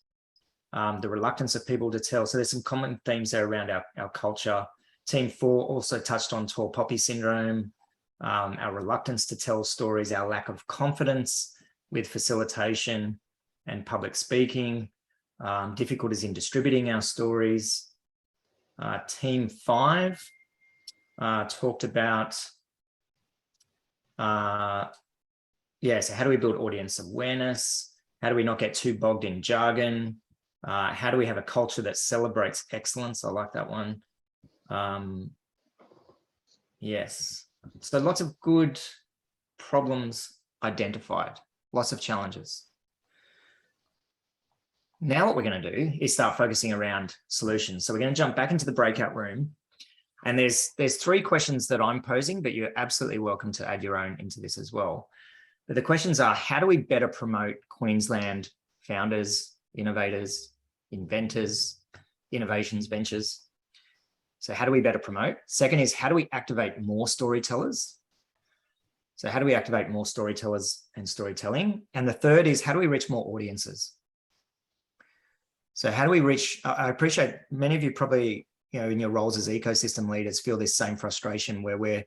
The reluctance of people to tell. So there's some common themes there around our culture. Team 4 also touched on tall poppy syndrome, our reluctance to tell stories, our lack of confidence with facilitation and public speaking, difficulties in distributing our stories. Team 5 talked about, so how do we build audience awareness? How do we not get too bogged in jargon? How do we have a culture that celebrates excellence? I like that one. Yes. So lots of good problems identified, lots of challenges. Now what we're going to do is start focusing around solutions. So we're going to jump back into the breakout room. And there's 3 questions that I'm posing, but you're absolutely welcome to add your own into this as well. But the questions are, how do we better promote Queensland founders, innovators, inventors, innovations, ventures? So how do we better promote? Second is, how do we activate more storytellers? So how do we activate more storytellers and storytelling? And the third is, how do we reach more audiences? So how do we reach, I appreciate many of you probably, in your roles as ecosystem leaders feel this same frustration where we're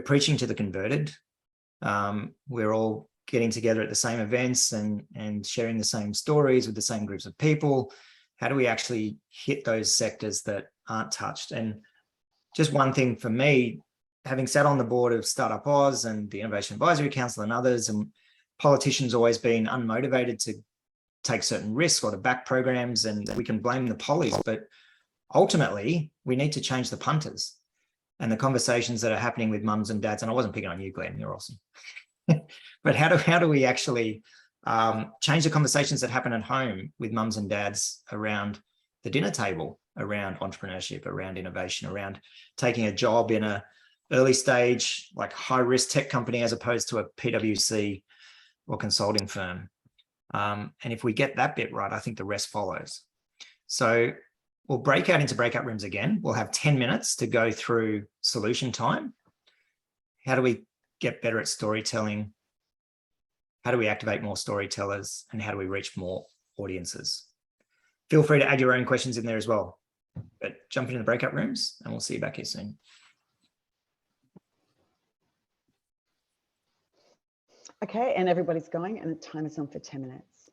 preaching to the converted. We're all getting together at the same events and sharing the same stories with the same groups of people. How do we actually hit those sectors that aren't touched? And just one thing for me, having sat on the board of Startup Oz and the Innovation Advisory Council and others, and politicians always been unmotivated to take certain risks or to back programs, and we can blame the pollies, but ultimately we need to change the punters and the conversations that are happening with mums and dads. And I wasn't picking on you, Glenn, you're awesome. But how do we actually change the conversations that happen at home with mums and dads around the dinner table, around entrepreneurship, around innovation, around taking a job in a early stage, like high risk tech company, as opposed to a PwC or consulting firm. And if we get that bit right, I think the rest follows. So we'll break out into breakout rooms again. We'll have 10 minutes to go through solution time. How do we get better at storytelling? How do we activate more storytellers? And how do we reach more audiences? Feel free to add your own questions in there as well. But jump into the breakout rooms and we'll see you back here soon. Okay, and everybody's going, and the time is on for 10 minutes.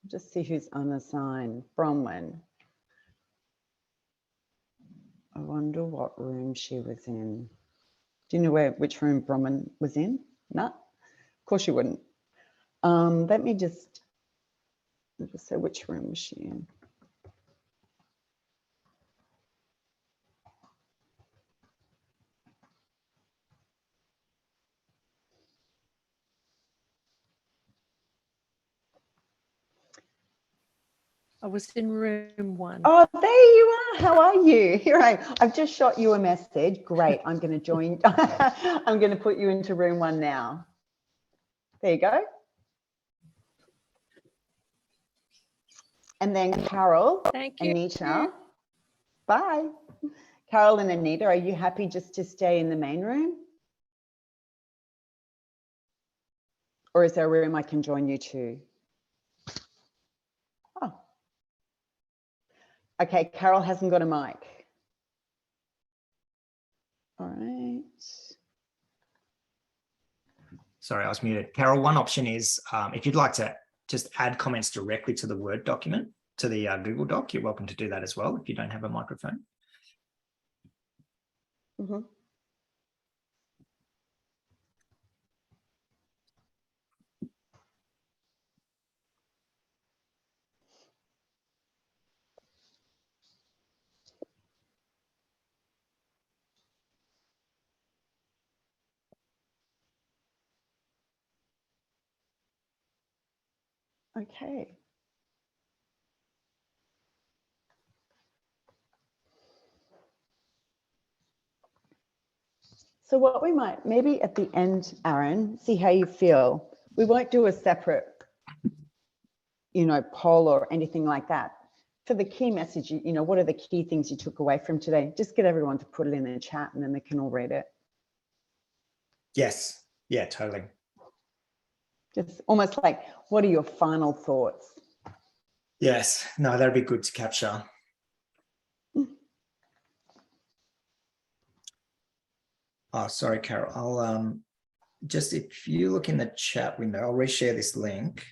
Just see who's unassigned. Bronwyn. I wonder what room she was in. Do you know which room Bronwyn was in? No, of course you wouldn't. Let me just say which room was she in. I was in room 1. Oh, there you are. How are you? Here I've just shot you a message. Great. I'm going to join. I'm going to put you into room 1 now. There you go. And then Carol, Thank you. Anita. Bye. Carol and Anita, are you happy just to stay in the main room? Or is there a room I can join you to? Oh. Okay, Carol hasn't got a mic. All right. Sorry, I was muted. Carol, one option is if you'd like to just add comments directly to the Word document, to the Google Doc, you're welcome to do that as well if you don't have a microphone. Mm-hmm. Okay. So what we might, maybe at the end, Aaron, see how you feel. We won't do a separate, poll or anything like that. For the key message, what are the key things you took away from today? Just get everyone to put it in the chat and then they can all read it. Yes. Yeah, totally. Just almost like, what are your final thoughts? Yes. No, that'd be good to capture. Oh, sorry, Carol. I'll just, if you look in the chat window, I'll reshare this link.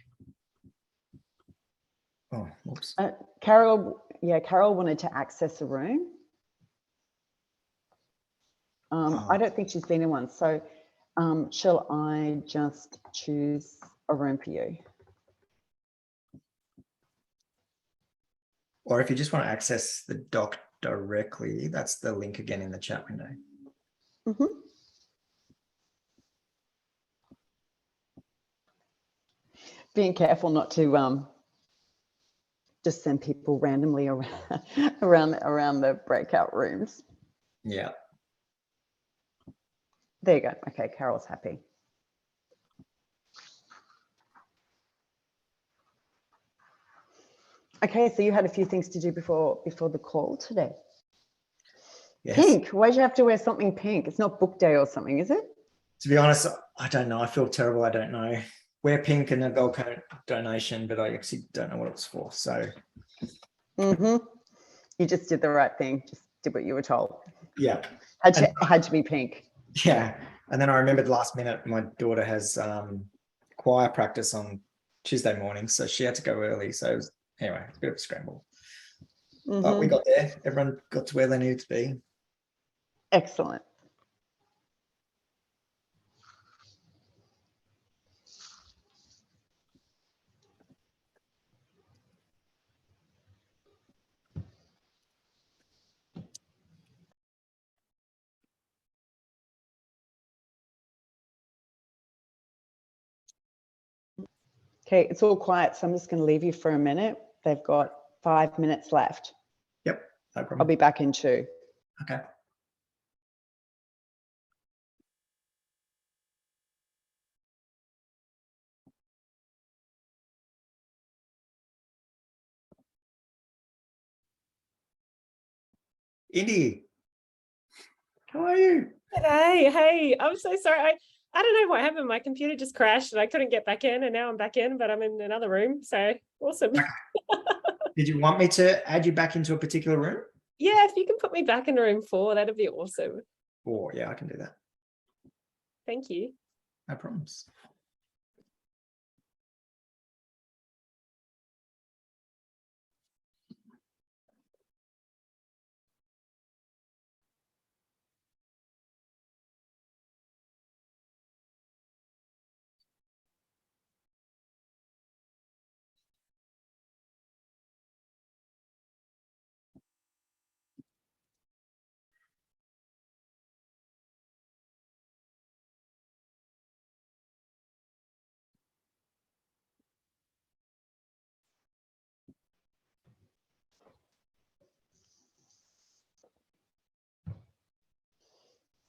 Oh, whoops. Carol wanted to access a room. I don't think she's been in one. So shall I just choose a room for you? Or if you just want to access the doc directly, that's the link again in the chat window. Mm-hmm. Being careful not to just send people randomly around the breakout rooms. Yeah. There you go. Okay, Carol's happy. Okay, so you had a few things to do before the call today. Yes. Pink. Why'd you have to wear something pink? It's not book day or something, is it? To be honest, I don't know. I feel terrible. I don't know. Wear pink in a Gold Coast donation, but I actually don't know what it was for. So. Mm-hmm. You just did the right thing. Just did what you were told. Yeah. Had to be pink. Yeah. And then I remembered last minute, my daughter has choir practice on Tuesday morning, so she had to go early. So it was, anyway, a bit of a scramble. Mm-hmm. But we got there. Everyone got to where they needed to be. Excellent. Okay, it's all quiet, so I'm just going to leave you for a minute. They've got 5 minutes left. Yep, no problem. I'll be back in 2. Okay. Indy, how are you? Hey, I'm so sorry. I don't know what happened. My computer just crashed and I couldn't get back in, and now I'm back in, but I'm in another room. So awesome. Did you want me to add you back into a particular room? Yeah, if you can put me back in room 4, that'd be awesome. Oh, yeah, I can do that. Thank you. No problems.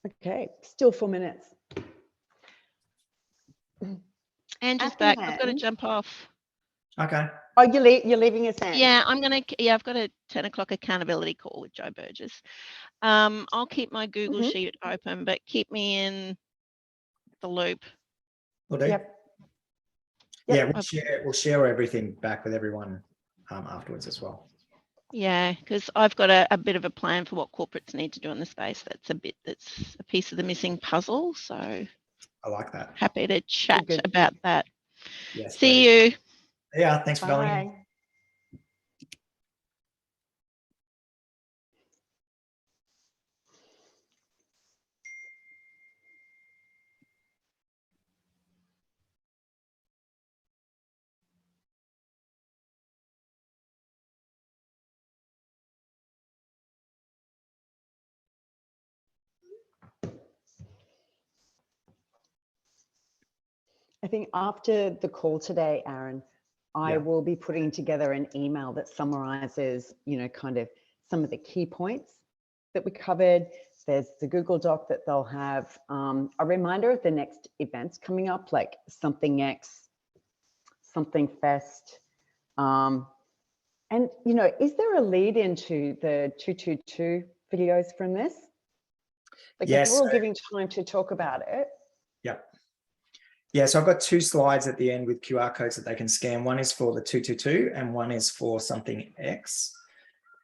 Okay, still 4 minutes. Andrew's At the back. I've got to end- jump off. Okay. Oh, you're leaving us, Anne? Yeah, I've got a 10 o'clock accountability call with Joe Burgess. I'll keep my Google sheet open, but keep me in the loop. Will do. Yep. Yeah, we'll share everything back with everyone afterwards as well. Yeah, because I've got a bit of a plan for what corporates need to do in the space. That's a piece of the missing puzzle. So I like that. Happy to chat about that. Yes. See please. you. Yeah, thanks for calling in. Bye. I think after the call today, Aaron, I will be putting together an email that summarizes, kind of some of the key points that we covered. There's the Google Doc that they'll have, a reminder of the next events coming up, like Something X, Something Fest. And, is there a lead into the 222 videos from this? Like, Yes. if we're all giving time to talk about it. Yep. Yeah, so I've got 2 slides at the end with QR codes that they can scan. One is for the 222 and one is for Something X.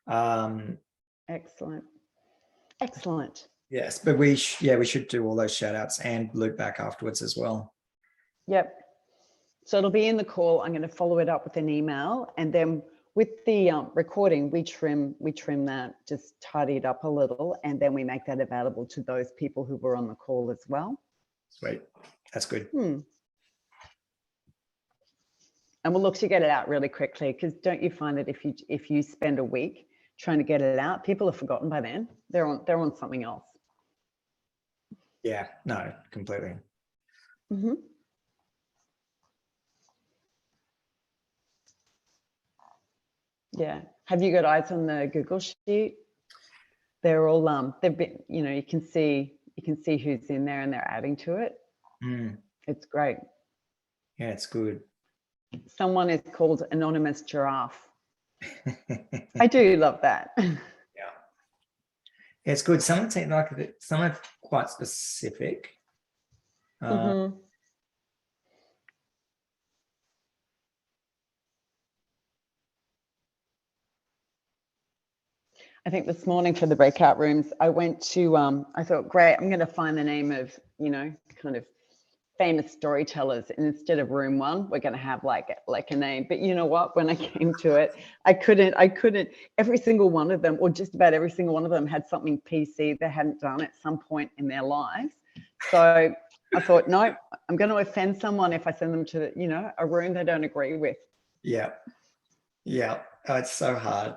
Excellent. Excellent. Yes, but we should do all those shout outs and loop back afterwards as well. Yep. So it'll be in the call. I'm going to follow it up with an email, and then with the recording, we trim that, just tidy it up a little, and then we make that available to those people who were on the call as well. Sweet. That's good. And we'll look to get it out really quickly, because don't you find that if you spend a week trying to get it out, people have forgotten by then. They're on something else. Yeah, no, completely. Yeah. Have you got eyes on the Google sheet? They're all they've been, you can see who's in there and they're adding to it. It's great. Yeah, it's good. Someone is called Anonymous Giraffe. I do love that. Yeah, it's good. Some are quite specific. I think this morning for the breakout rooms, I went to, I thought, great, I'm going to find the name of, kind of famous storytellers. And instead of room 1, we're going to have like a name. But you know what? When I came to it, I couldn't, every single one of them, or just about every single one of them, had something PC they hadn't done at some point in their lives. So I thought, no, I'm going to offend someone if I send them to, a room they don't agree with. Yeah. Yeah. Oh, it's so hard.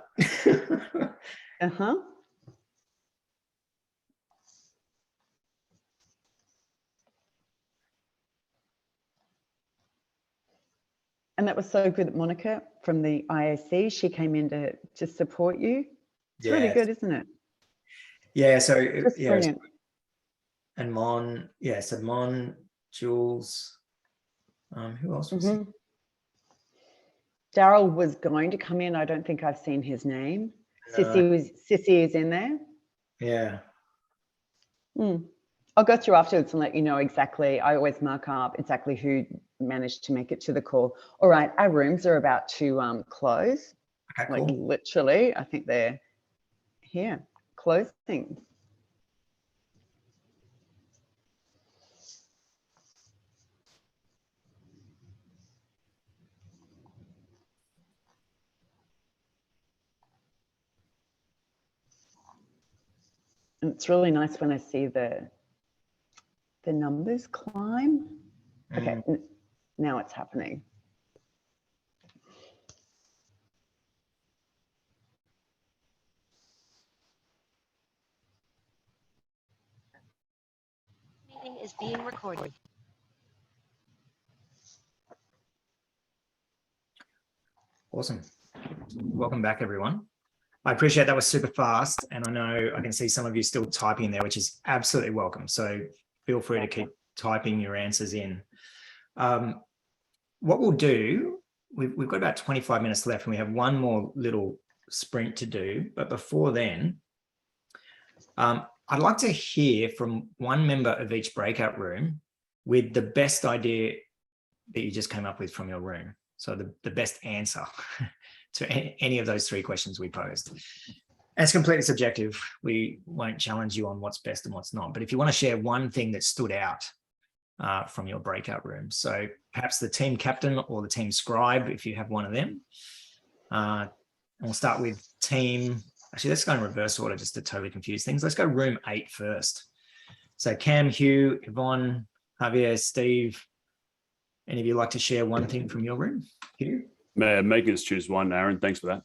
And that was so good that Monica from the IAC, she came in to support you. It's really good, isn't it? Yeah. So brilliant. And Mon, so Mon, Jules, who else was it? Daryl was going to come in. I don't think I've seen his name. No. Sissy is in there. Yeah. I'll go through afterwards and let you know exactly. I always mark up exactly who managed to make it to the call. All right, our rooms are about to close. Okay, like cool. Literally, I think they're here closing. And it's really nice when I see the numbers climb. Okay, now it's happening. Meeting is being recorded. Awesome. Welcome back, everyone. I appreciate that was super fast. And I know I can see some of you still typing there, which is absolutely welcome. So feel free to keep typing your answers in. What we'll do, we've got about 25 minutes left and we have one more little sprint to do. But before then, I'd like to hear from one member of each breakout room with the best idea that you just came up with from your room. So the best answer to any of those three questions we posed. And it's completely subjective. We won't challenge you on what's best and what's not. But if you want to share one thing that stood out from your breakout room, so perhaps the team captain or the team scribe, if you have one of them. And we'll start with team. Actually, let's go in reverse order just to totally confuse things. Let's go room 8 first. So Cam, Hugh, Yvonne, Javier, Steve, any of you like to share one thing from your room? Hugh? Make us choose one, Aaron. Thanks for that.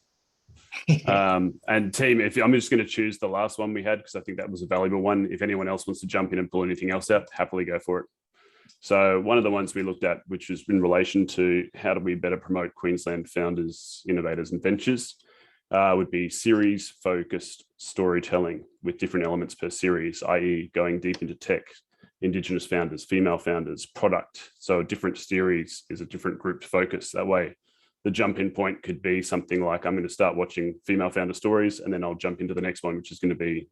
And team, if I'm just going to choose the last one we had, because I think that was a valuable one. If anyone else wants to jump in and pull anything else out, happily go for it. So one of the ones we looked at, which was in relation to how do we better promote Queensland founders, innovators and ventures, would be series-focused storytelling with different elements per series, i.e. going deep into tech, Indigenous founders, female founders, product. So a different series is a different grouped focus. That way, the jump-in point could be something like, I'm going to start watching female founder stories, and then I'll jump into the next one, which is going to be,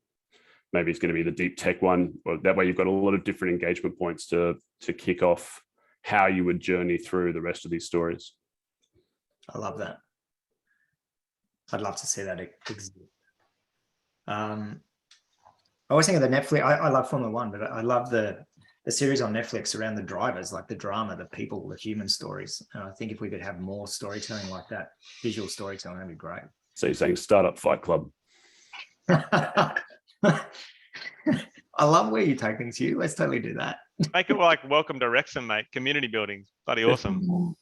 maybe it's going to be the deep tech one. Or that way you've got a lot of different engagement points to kick off how you would journey through the rest of these stories. I love that. I'd love to see that exist. I always think of the Netflix. I love Formula One, but I love the series on Netflix around the drivers, like the drama, the people, the human stories. And I think if we could have more storytelling like that, visual storytelling, that'd be great. So you're saying Startup Fight Club. I love where you take things, Hugh. Let's totally do that. Make it like Welcome to Wrexham, mate. Community building. Bloody awesome.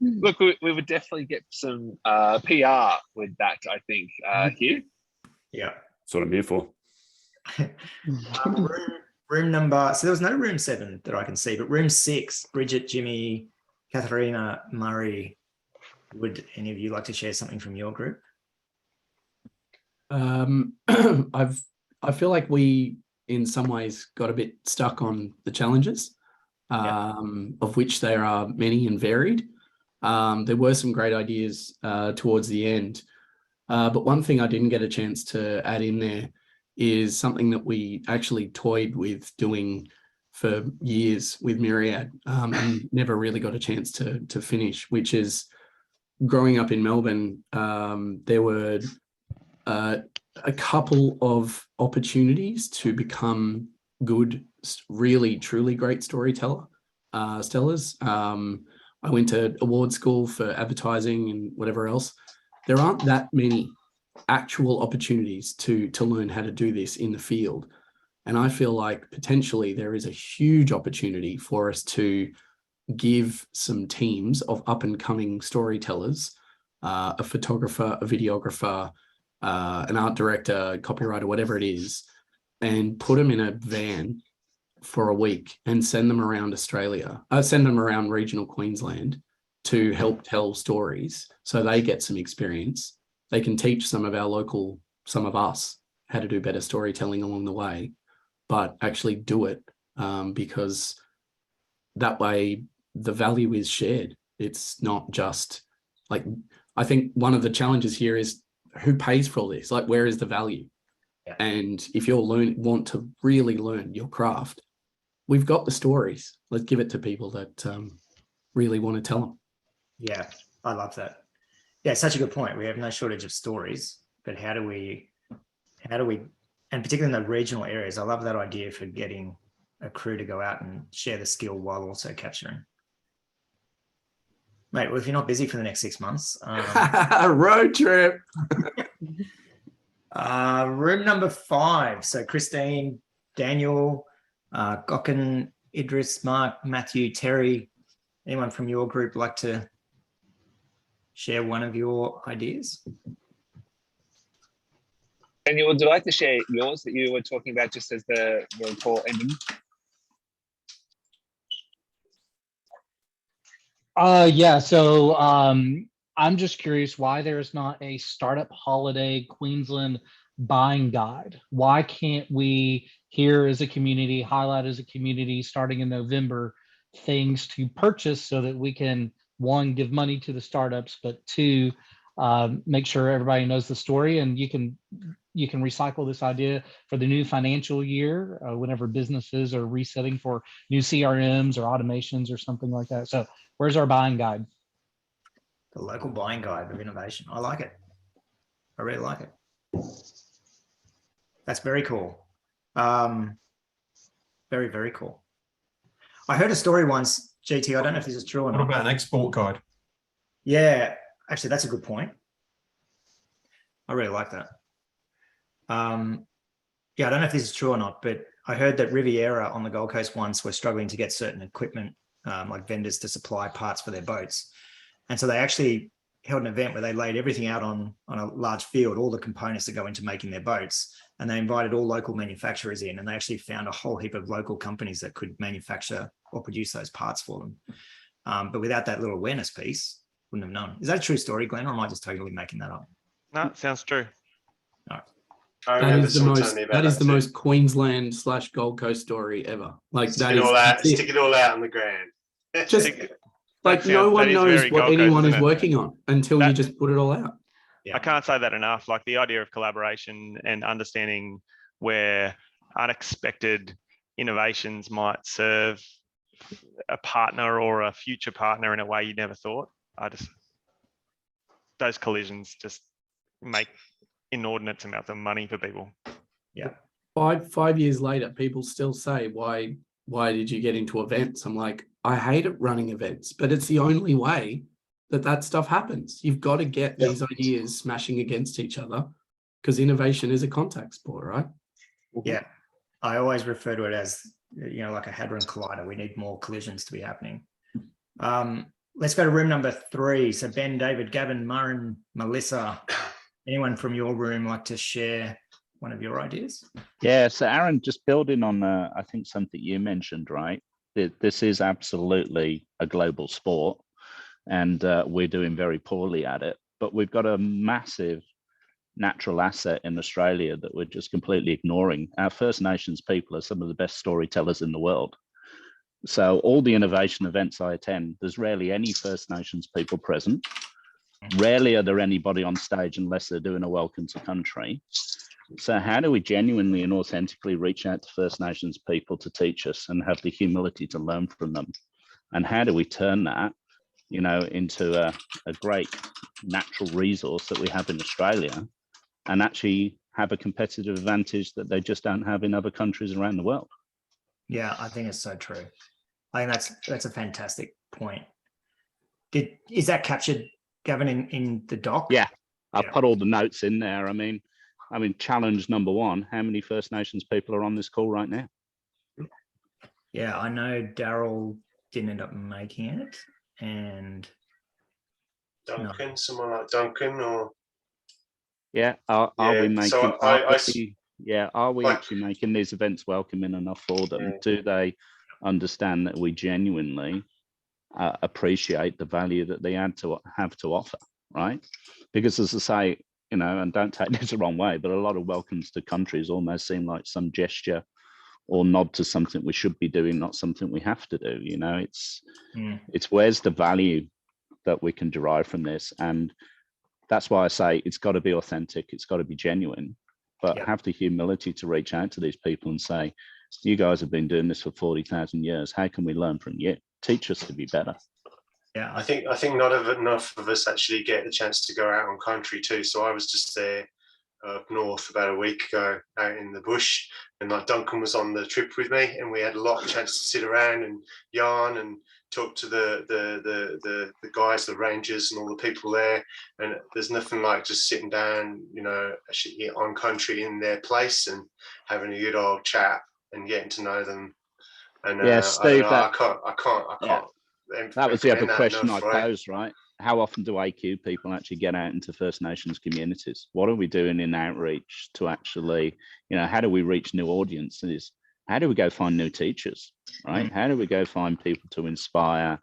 Look, we would definitely get some PR with that, I think, Hugh. Yeah. That's what I'm here for. Room number, so there was no room 7 that I can see, but room 6, Bridget, Jimmy, Katharina, Murray. Would any of you like to share something from your group? I feel like we, in some ways, got a bit stuck on the challenges, of which there are many and varied. There were some great ideas towards the end, but one thing I didn't get a chance to add in there is something that we actually toyed with doing for years with Myriad, and never really got a chance to finish, which is growing up in Melbourne. There were a couple of opportunities to become good, really, truly great storytellers. I went to award school for advertising and whatever else. There aren't that many actual opportunities to learn how to do this in the field. And I feel like potentially there is a huge opportunity for us to give some teams of up and coming storytellers, a photographer, a videographer, an art director, copywriter, whatever it is, and put them in a van for a week and send them around Australia, send them around regional Queensland to help tell stories so they get some experience. They can teach some of us how to do better storytelling along the way, but actually do it, because that way the value is shared. It's not just like, I think one of the challenges here is who pays for all this? Like, where is the value? Yeah. And if you want to really learn your craft, we've got the stories. Let's give it to people that really want to tell them. Yeah, I love that. Yeah, it's such a good point. We have no shortage of stories, but how do we, and particularly in the regional areas, I love that idea for getting a crew to go out and share the skill while also capturing. Mate, well, if you're not busy for the next 6 months. Road trip. Room number 5. So Christine, Daniel, Gokken, Idris, Mark, Matthew, Terry, anyone from your group like to share one of your ideas? Daniel, would you like to share yours that you were talking about just as the call ended? Yeah, so I'm just curious why there's not a startup holiday Queensland buying guide. Why can't we here as a community, highlight as a community starting in November, things to purchase so that we can, one, give money to the startups, but two, make sure everybody knows the story, and you can recycle this idea for the new financial year whenever businesses are resetting for new CRMs or automations or something like that. So where's our buying guide? The local buying guide of innovation. I like it. I really like it. That's very cool. Very, very cool. I heard a story once, GT. I don't know if this is true or not. What about an export guide? Yeah, actually, that's a good point. I really like that. Yeah, I don't know if this is true or not, but I heard that Riviera on the Gold Coast once were struggling to get certain equipment, like vendors to supply parts for their boats. And so they actually held an event where they laid everything out on a large field, all the components that go into making their boats. And they invited all local manufacturers in, and they actually found a whole heap of local companies that could manufacture or produce those parts for them. But without that little awareness piece, wouldn't have known. Is that a true story, Glenn, or am I just totally making that up? No, it sounds true. No. That is is the most Queensland / Gold Coast story ever. Like stick it all out on the ground. Just like no one knows what anyone is working on until you just put it all out. I can't say that enough. Like the idea of collaboration and understanding where unexpected innovations might serve a partner or a future partner in a way you never thought. Those collisions just make inordinate amounts of money for people. Yeah. 5 years later, people still say, why did you get into events? I'm like, I hate it running events, but it's the only way that stuff happens. You've got to get these ideas smashing against each other, because innovation is a contact sport, right? Yeah. I always refer to it as, like a hadron collider. We need more collisions to be happening. Let's go to room number 3. So Ben, David, Gavin, Murren, Melissa, anyone from your room like to share one of your ideas? Yeah, so Aaron, just building on, I think something you mentioned, right? This is absolutely a global sport, and we're doing very poorly at it. But we've got a massive natural asset in Australia that we're just completely ignoring. Our First Nations people are some of the best storytellers in the world. So all the innovation events I attend, there's rarely any First Nations people present. Rarely are there anybody on stage unless they're doing a welcome to country. So how do we genuinely and authentically reach out to First Nations people to teach us and have the humility to learn from them? And how do we turn that, into a great natural resource that we have in Australia and actually have a competitive advantage that they just don't have in other countries around the world? Yeah, I think it's so true. I think that's a fantastic point. Is that captured, Gavin, in the doc? Yeah, I've put all the notes in there. I mean, challenge number 1, how many First Nations people are on this call right now? Yeah, I know Daryl didn't end up making it, and Duncan, someone like Duncan, or are we making? So are we actually making these events welcoming enough for them? Do they understand that we genuinely appreciate the value that they have to offer, right? Because as I say, and don't take this the wrong way, but a lot of welcomes to countries almost seem like some gesture or nod to something we should be doing, not something we have to do. It's where's the value that we can derive from this? And that's why I say it's got to be authentic, it's got to be genuine, but have the humility to reach out to these people and say, you guys have been doing this for 40,000 years. How can we learn from you? Teach us to be better. Yeah, I think not enough of us actually get the chance to go out on country too. So I was just there up north about a week ago, out in the bush, and like Duncan was on the trip with me, and we had a lot of chance to sit around and yarn and talk to the guys, the rangers, and all the people there. And there's nothing like just sitting down, actually on country in their place and having a good old chat and getting to know them. And Steve, I can't. That was the other question I posed, right? How often do AQ people actually get out into First Nations communities? What are we doing in outreach to actually, how do we reach new audiences? How do we go find new teachers, right? How do we go find people to inspire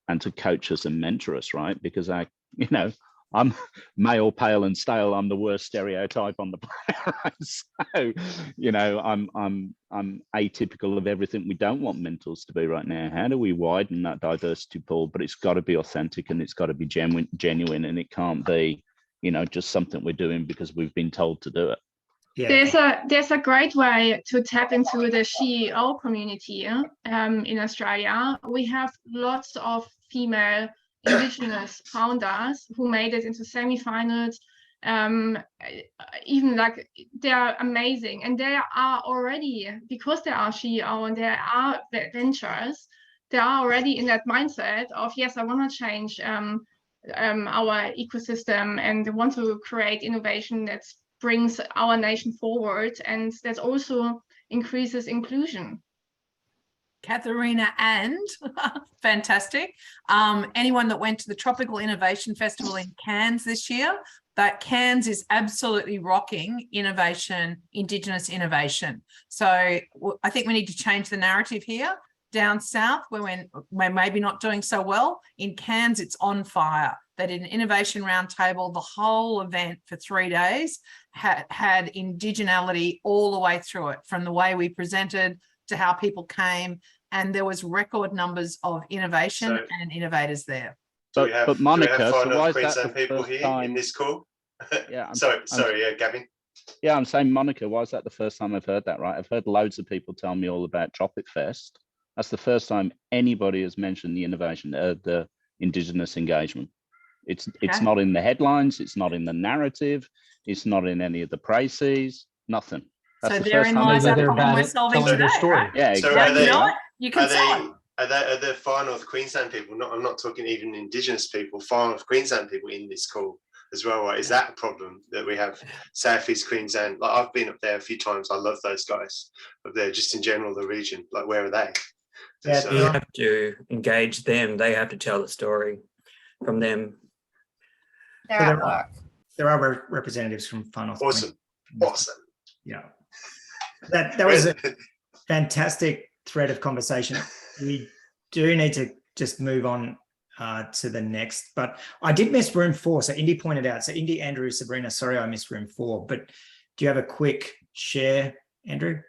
and to coach us and mentor us, right? Because our you know, I'm male, pale, and stale. I'm the worst stereotype on the planet. Right? So, you know, I'm atypical of everything we don't want mentors to be right now. How do we widen that diversity pool? But it's got to be authentic and it's got to be genuine, and it can't be, you know, just something we're doing because we've been told to do it. Yeah. There's a great way to tap into the CEO community in Australia. We have lots of female Indigenous founders who made it into semi-finals. Even like they are amazing, and they are already, because they are CEO and there are ventures, they are already in that mindset of, yes, I want to change our ecosystem and want to create innovation that brings our nation forward and that also increases inclusion. Katharina, and fantastic. Anyone that went to the Tropical Innovation Festival in Cairns this year, that Cairns is absolutely rocking innovation, Indigenous innovation. So I think we need to change the narrative here. Down south, where we're maybe not doing so well, in Cairns, it's on fire. They did an innovation roundtable. The whole event for 3 days had Indigeneity all the way through it, from the way we presented to how people came, and there was record numbers of innovation and innovators there. But Monica, so why is that Queensland the people first here time in this call? Yeah, sorry, Gavin. Yeah, I'm saying, Monica, why is that the first time I've heard that? Right, I've heard loads of people tell me all about Tropic Fest. That's the first time anybody has mentioned the innovation, the Indigenous engagement. It's not in the headlines. It's not in the narrative. It's not in any of the précis. Nothing. That's so the therein lies our problem we're solving today, right? Yeah, So exactly. You can sell it. Are there Far North Queensland people? I'm not talking even Indigenous people. Far North Queensland people in this call as well, right? Is that a problem that we have? Southeast Queensland. Like, I've been up there a few times. I love those guys up there. Just in general, the region. Like, where are they? Yeah, you have to engage them. They have to tell the story from them. They're at work. There are representatives from Far North. Awesome. Yeah. That was a fantastic thread of conversation. We do need to just move on to the next, but I did miss room 4. So Indy pointed out, so Indy, Andrew, Sabrina, sorry, I missed room 4, but do you have a quick share, Andrew?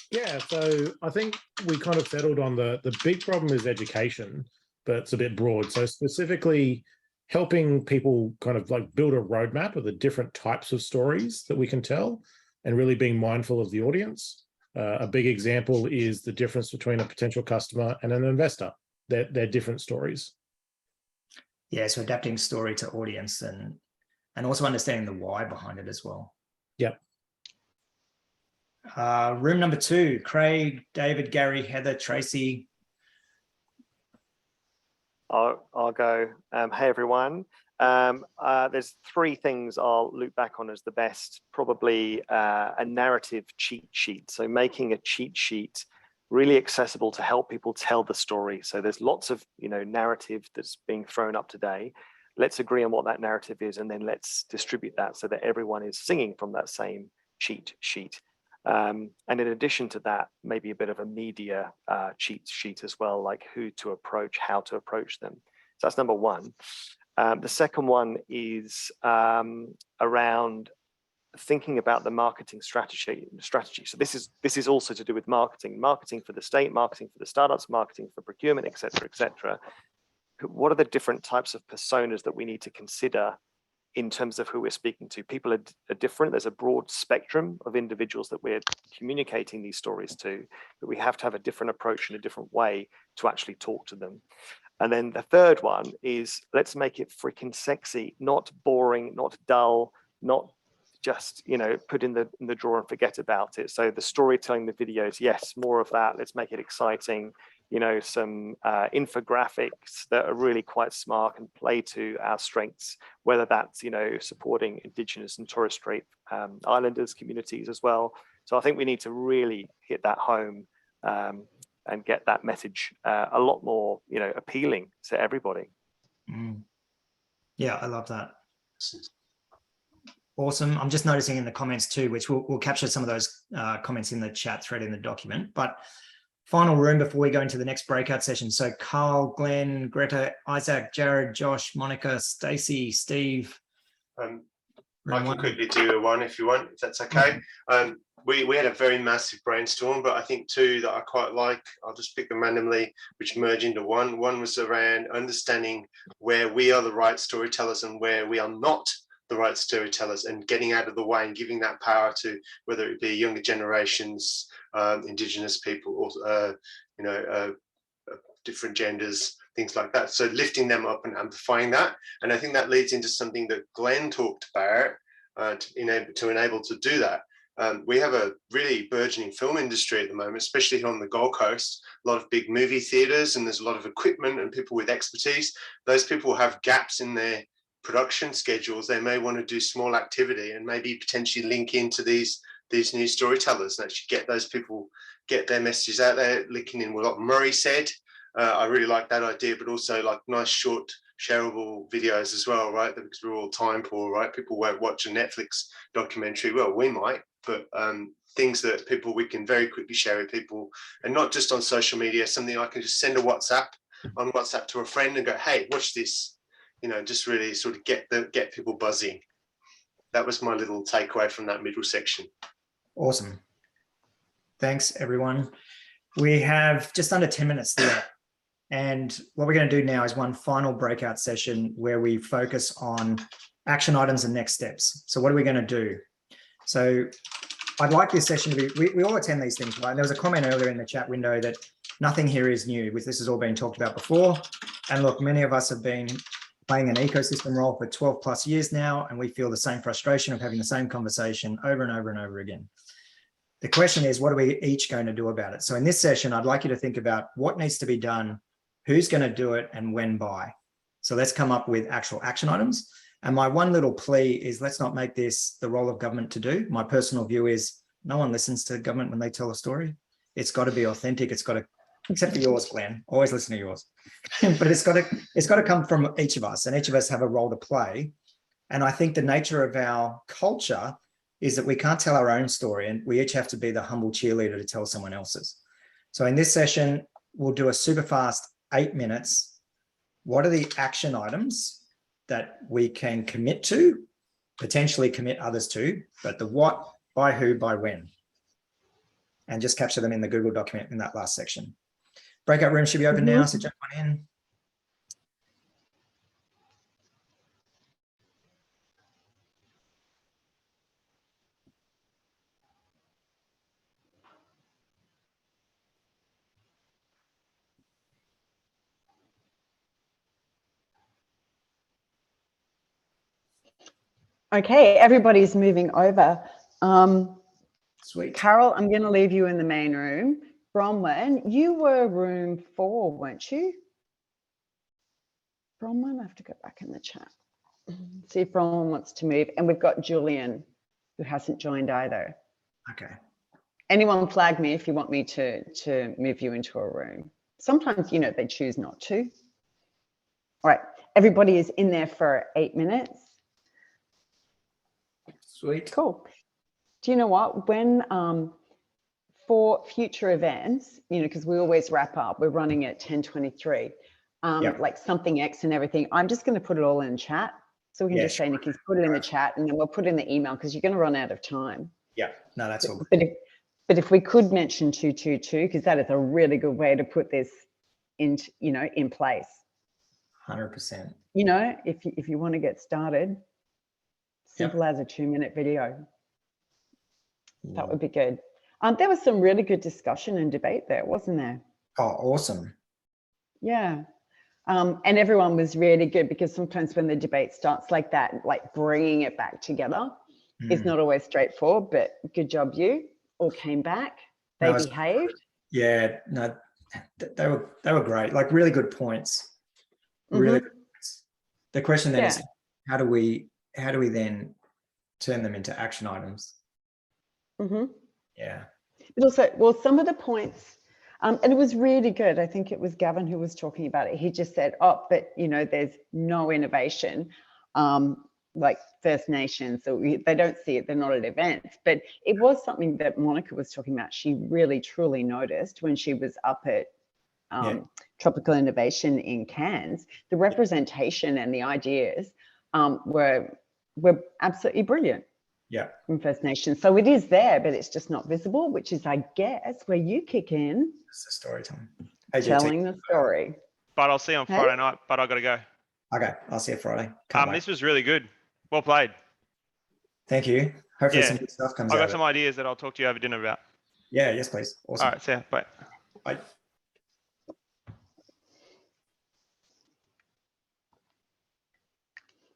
Yeah, so I think we kind of settled on the big problem is education, but it's a bit broad. So specifically helping people kind of like build a roadmap of the different types of stories that we can tell and really being mindful of the audience. A big example is the difference between a potential customer and an investor. They're different stories. Yeah, so adapting story to audience and also understanding the why behind it as well. Yep. Room number 2, Craig, David, Gary, Heather, Tracy. I'll go. Hey, everyone. There's 3 things I'll loop back on as the best. Probably a narrative cheat sheet. So making a cheat sheet really accessible to help people tell the story. So there's lots of narrative that's being thrown up today. Let's agree on what that narrative is, and then let's distribute that so that everyone is singing from that same cheat sheet. And in addition to that, maybe a bit of a media cheat sheet as well, like who to approach, how to approach them. So that's number 1. The second one is around thinking about the marketing strategy. So this is also to do with marketing for the state, marketing for the startups, marketing for procurement, et cetera. What are the different types of personas that we need to consider in terms of who we're speaking to? People are different. There's a broad spectrum of individuals that we're communicating these stories to, but we have to have a different approach and a different way to actually talk to them. And then the third one is, let's make it freaking sexy, not boring, not dull, not just, put in the drawer and forget about it. So the storytelling, the videos, yes, more of that. Let's make it exciting. Some infographics that are really quite smart and play to our strengths, whether that's, supporting Indigenous and Torres Strait Islanders communities as well. So I think we need to really hit that home and get that message a lot more, appealing to everybody. Yeah, I love that. Awesome. I'm just noticing in the comments too, which we'll capture some of those comments in the chat thread in the document. But final room before we go into the next breakout session. So Carl, Glenn, Greta, Isaac, Jared, Josh, Monica, Stacey, Steve. I can quickly do one if you want, if that's okay. We had a very massive brainstorm, but I think two that I quite like, I'll just pick them randomly, which merge into one. One was around understanding where we are the right storytellers and where we are not the right storytellers, and getting out of the way and giving that power to whether it be younger generations, Indigenous people, or different genders, things like that. So lifting them up and amplifying that. And I think that leads into something that Glenn talked about to enable to do that. We have a really burgeoning film industry at the moment, especially here on the Gold Coast, a lot of big movie theatres, and there's a lot of equipment and people with expertise. Those people have gaps in their production schedules. They may want to do small activity and maybe potentially link into these new storytellers and actually get those people, get their messages out there, linking in with what Murray said. I really like that idea, but also like nice short shareable videos as well, right? Because we're all time poor, right? People won't watch a Netflix documentary. Well, we might, but things that we can very quickly share with people, and not just on social media, something I can just send a WhatsApp to a friend and go, hey, watch this, just really sort of get people buzzing. That was my little takeaway from that middle section. Awesome. Thanks, everyone. We have just under 10 minutes there. And what we're going to do now is one final breakout session where we focus on action items and next steps. So what are we going to do? So I'd like this session to be, we all attend these things, right? And there was a comment earlier in the chat window that nothing here is new, because this has all been talked about before. And look, many of us have been playing an ecosystem role for 12 plus years now, and we feel the same frustration of having the same conversation over and over and over again. The question is, what are we each going to do about it? So in this session, I'd like you to think about what needs to be done, who's going to do it, and when by. So let's come up with actual action items. And my one little plea is, let's not make this the role of government to do. My personal view is no one listens to government when they tell a story. It's got to be authentic. It's got to, except for yours, Glenn, always listen to yours. But it's got to come from each of us, and each of us have a role to play. And I think the nature of our culture is that we can't tell our own story, and we each have to be the humble cheerleader to tell someone else's. So in this session, we'll do a super fast 8 minutes. What are the action items that we can commit to, potentially commit others to, but the what, by who, by when? And just capture them in the Google document in that last section. Breakout room should be open now, so jump on in. Okay, everybody's moving over. Sweet. Carol, I'm going to leave you in the main room. Bronwyn, you were room 4, weren't you? Bronwyn, I have to go back in the chat. See if Bronwyn wants to move. And we've got Julian, who hasn't joined either. Okay. Anyone flag me if you want me to move you into a room. Sometimes, they choose not to. All right, everybody is in there for 8 minutes. Sweet. Cool. Do you know what? When for future events, because we always wrap up, we're running at 10:23, like something X and everything. I'm just going to put it all in chat. So we can just say, Nikki's put it in the chat, and then we'll put it in the email, because you're going to run out of time. Yeah, no, that's all. But if we could mention 222, because that is a really good way to put this in place. 100%. If you want to get started, simple as a 2-minute video. That would be good. There was some really good discussion and debate there, wasn't there? Oh, awesome. Yeah. And everyone was really good, because sometimes when the debate starts like that, like bringing it back together is not always straightforward, but good job, you all came back. They behaved. Yeah, no, they were great. Like really good points. Really good points. The question then is, how do we then turn them into action items? Yeah. But also, well, some of the points, and it was really good. I think it was Gavin who was talking about it. He just said, but there's no innovation like First Nations, so they don't see it, they're not at events. But it was something that Monica was talking about. She really truly noticed when she was up at Tropical Innovation in Cairns. The representation and the ideas were absolutely brilliant. Yeah. From First Nations. So it is there, but it's just not visible, which is, I guess, where you kick in. It's the story time. Telling the story. But I'll see you on Friday night, but I got to go. Okay, I'll see you Friday. Can't wait. This was really good. Well played. Thank you. Hopefully some good stuff comes out. I got of some ideas that I'll talk to you over dinner about. Yeah, yes, please. Awesome. All right, see ya. Bye. Bye.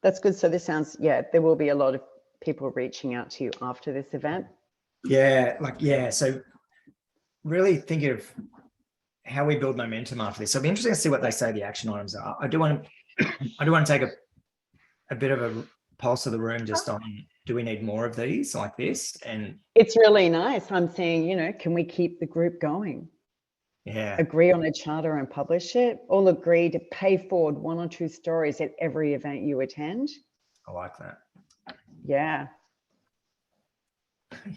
That's good. So this sounds, there will be a lot of people reaching out to you after this event. So really think of how we build momentum after this. So it'll be interesting to see what they say the action items are. I do want to take a bit of a pulse of the room just on, do we need more of these like this? And it's really nice. I'm saying, can we keep the group going? Yeah. Agree on a charter and publish it. All agree to pay forward 1 or 2 stories at every event you attend. I like that. Yeah.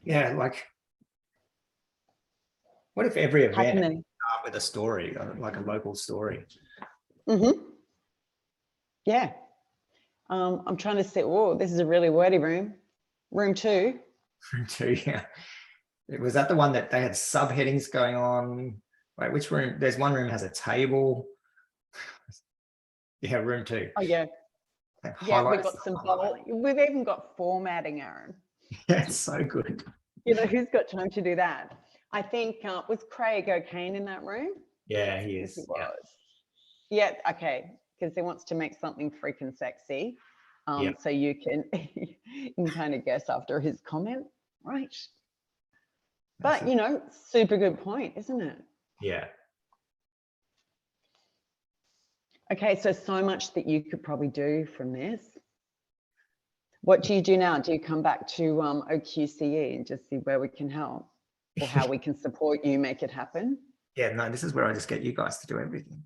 Yeah, like, what if every event start with a story, like a local story? Yeah. I'm trying to say, oh, this is a really wordy room. Room 2. Room 2, yeah. Was that the one that they had subheadings going on? Wait, which room? There's one room has a table. Yeah, room 2. Oh, yeah. Yeah, we've got some, we've even got formatting, Aaron. Yeah, it's so good. Who's got time to do that? I think, was Craig O'Kane in that room? Yeah, he is. He was. Yeah, okay, because he wants to make something freaking sexy. So you can, kind of guess after his comment, right? But, super good point, isn't it? Yeah. Okay, so much that you could probably do from this. What do you do now? Do you come back to OQCE and just see where we can help or how we can support you make it happen? Yeah, no, this is where I just get you guys to do everything.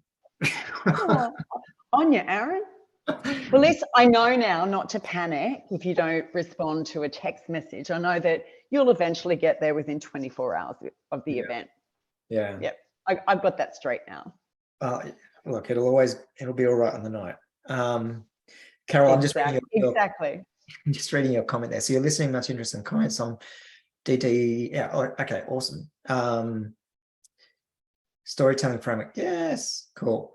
On you, Aaron. Well, at least I know now not to panic if you don't respond to a text message. I know that you'll eventually get there within 24 hours of the event. Yeah. Yep. I've got that straight now. Look, it'll be all right on the night. Carol, I'm just reading I'm just reading your comment there. So you're listening, much interest in comments on DD. Yeah, okay, awesome. Storytelling framework. Yes, cool.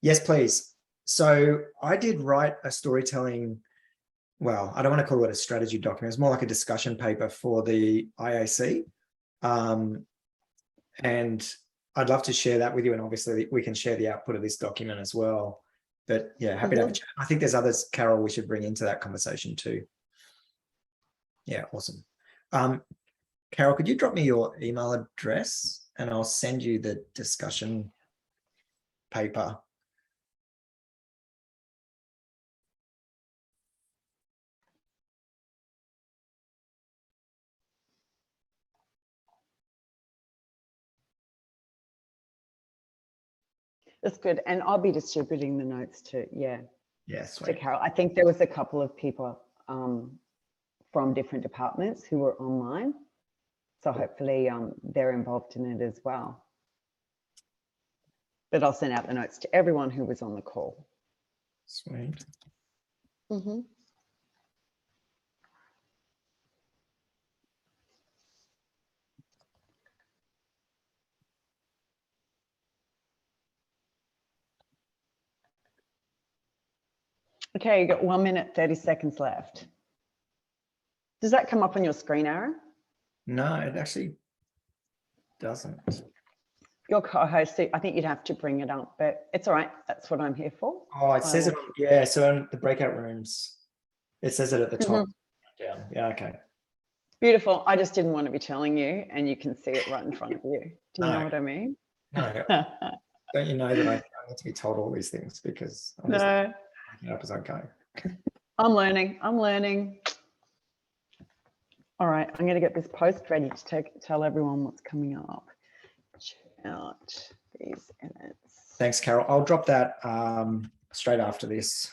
Yes, please. So I did write a storytelling, well, I don't want to call it a strategy document. It's more like a discussion paper for the IAC. And I'd love to share that with you. And obviously we can share the output of this document as well. But yeah, happy to have a chat. I think there's others, Carol, we should bring into that conversation too. Yeah, awesome. Carol, could you drop me your email address and I'll send you the discussion paper. That's good. And I'll be distributing the notes to, yes, to Carol. I think there was a couple of people from different departments who were online. So hopefully they're involved in it as well. But I'll send out the notes to everyone who was on the call. Sweet. Okay, you got 1 minute, 30 seconds left. Does that come up on your screen, Aaron? No, it actually doesn't. Your co-host, I think you'd have to bring it up, but it's all right. That's what I'm here for. Oh, it says it. Yeah, so in the breakout rooms, it says it at the top. Yeah, okay. Beautiful. I just didn't want to be telling you, and you can see it right in front of you. Do you know what I mean? No. Don't you know that I need to be told all these things because I'm just making up as I go. I'm learning. All right, I'm going to get this post ready to tell everyone what's coming up. Check out these events. Thanks, Carol. I'll drop that straight after this.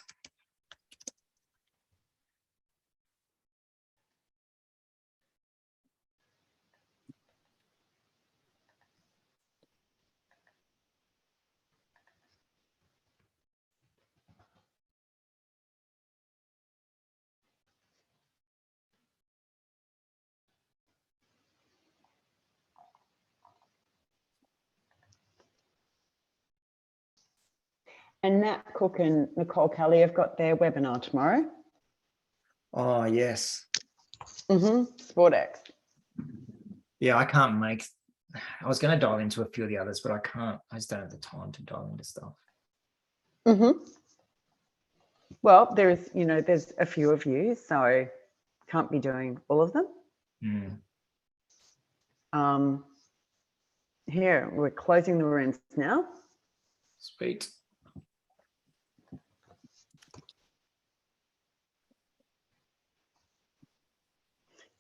And Nat Cook and Nicole Kelly have got their webinar tomorrow. Oh, yes. SportX. Yeah, I can't make, I was going to dial into a few of the others, but I can't. I just don't have the time to dial into stuff. Well, there's a few of you, so can't be doing all of them. Here, we're closing the rooms now. Sweet.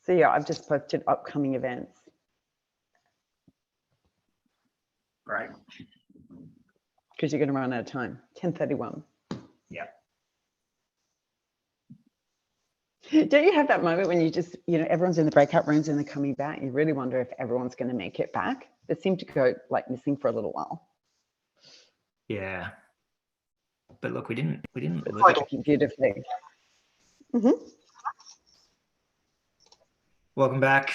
So yeah, I've just posted upcoming events. Great. Because you're going to run out of time. 10:31. Yeah. Don't you have that moment when you just, everyone's in the breakout rooms and they're coming back? You really wonder if everyone's going to make it back. They seem to go like missing for a little while. Yeah. But look, we didn't Working beautifully. Welcome back.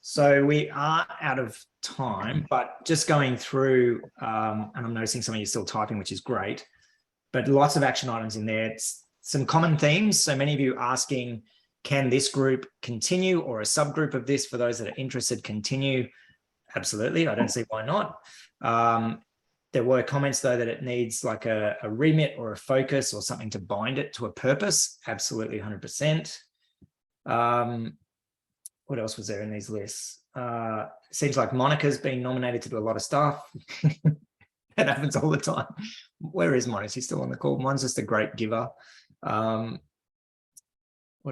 So we are out of time, but just going through, and I'm noticing some of you still typing, which is great, but lots of action items in there. It's some common themes. So many of you asking, can this group continue, or a subgroup of this for those that are interested continue? Absolutely. I don't see why not. There were comments though that it needs like a remit or a focus or something to bind it to a purpose. Absolutely 100%. What else was there in these lists? Seems like Monica's been nominated to do a lot of stuff. That happens all the time. Where is Monica? She's still on the call. Mine's just a great giver. What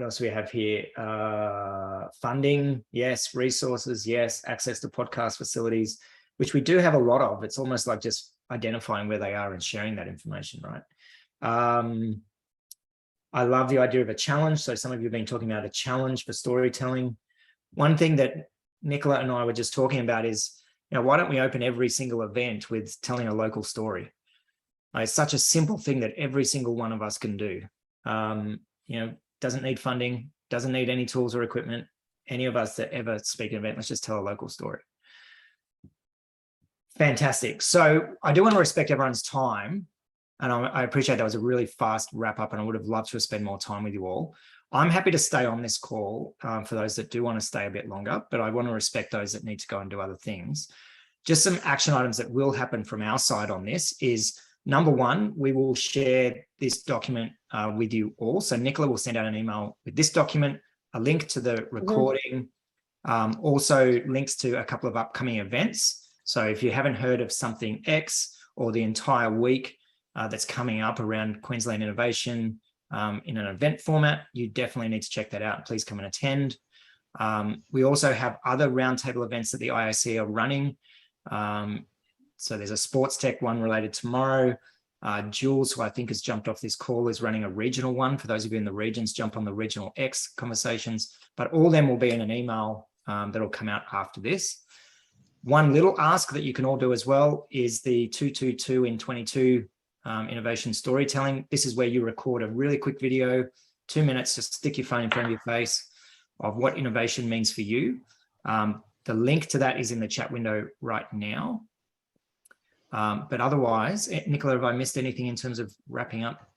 else do we have here? Funding, yes. Resources, yes. Access to podcast facilities, which we do have a lot of. It's almost like just identifying where they are and sharing that information, right? I love the idea of a challenge. So some of you have been talking about a challenge for storytelling. One thing that Nicola and I were just talking about is, why don't we open every single event with telling a local story? It's such a simple thing that every single one of us can do. Doesn't need funding, doesn't need any tools or equipment. Any of us that ever speak at an event, let's just tell a local story. Fantastic. So I do want to respect everyone's time. And I appreciate that was a really fast wrap up, and I would have loved to spend more time with you all. I'm happy to stay on this call for those that do want to stay a bit longer, but I want to respect those that need to go and do other things. Just some action items that will happen from our side on this is, number one, we will share this document with you all. So Nicola will send out an email with this document, a link to the recording, also links to a couple of upcoming events. So if you haven't heard of Something X or the entire week that's coming up around Queensland innovation in an event format, you definitely need to check that out. Please come and attend. We also have other roundtable events that the IAC are running. So there's a sports tech one related tomorrow. Jules, who I think has jumped off this call, is running a regional one. For those of you in the regions, jump on the Regional X conversations. But all of them will be in an email that'll come out after this. One little ask that you can all do as well is the 222 in 22 innovation storytelling. This is where you record a really quick video, 2 minutes, just stick your phone in front of your face of what innovation means for you. The link to that is in the chat window right now. But otherwise, Nicola, have I missed anything in terms of wrapping up?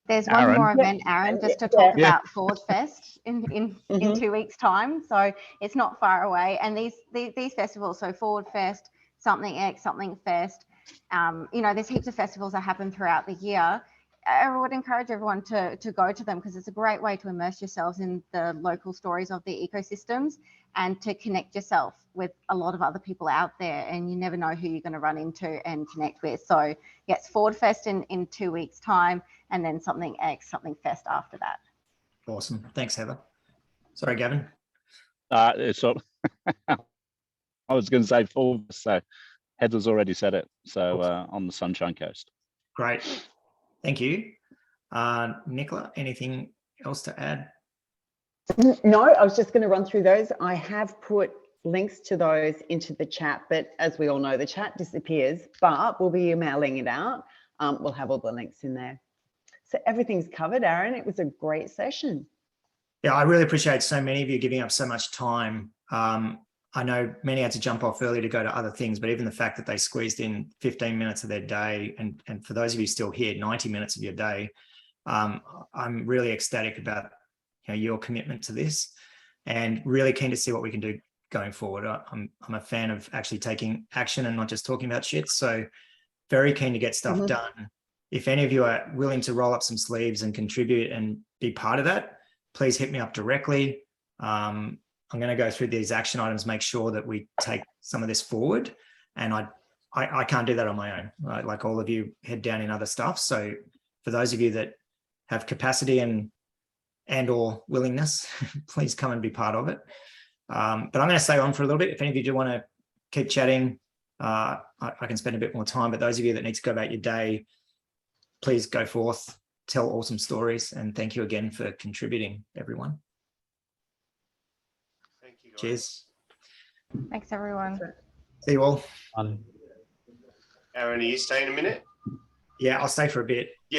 There's one more event, Aaron, just to talk about Ford Fest in 2 weeks' time. So it's not far away. And these festivals, so Ford Fest, Something X, Something Fest, there's heaps of festivals that happen throughout the year. I would encourage everyone to go to them, because it's a great way to immerse yourselves in the local stories of the ecosystems and to connect yourself with a lot of other people out there, and you never know who you're going to run into and connect with. So yes, Ford Fest in 2 weeks' time, and then Something X, Something Fest after that. Awesome. Thanks, Heather. Sorry, Gavin. So I was going to say Ford, so Heather's already said it. So on the Sunshine Coast. Great. Thank you. Nicola, anything else to add? No, I was just going to run through those. I have put links to those into the chat, but as we all know, the chat disappears, but we'll be emailing it out. We'll have all the links in there. So everything's covered, Aaron. It was a great session. Yeah, I really appreciate so many of you giving up so much time. I know many had to jump off early to go to other things, but even the fact that they squeezed in 15 minutes of their day, and for those of you still here, 90 minutes of your day, I'm really ecstatic about your commitment to this, and really keen to see what we can do going forward. I'm a fan of actually taking action and not just talking about shit. So very keen to get stuff done. If any of you are willing to roll up some sleeves and contribute and be part of that, please hit me up directly. I'm going to go through these action items, make sure that we take some of this forward. And I can't do that on my own. Right? Like all of you head down in other stuff. So for those of you that have capacity and or willingness, please come and be part of it. But I'm going to stay on for a little bit. If any of you do want to keep chatting, I can spend a bit more time. But those of you that need to go about your day, please go forth, tell awesome stories. And thank you again for contributing, everyone. Thank you, guys. Cheers. Thanks, everyone. See you all. Aaron, are you staying a minute? Yeah, I'll stay for a bit.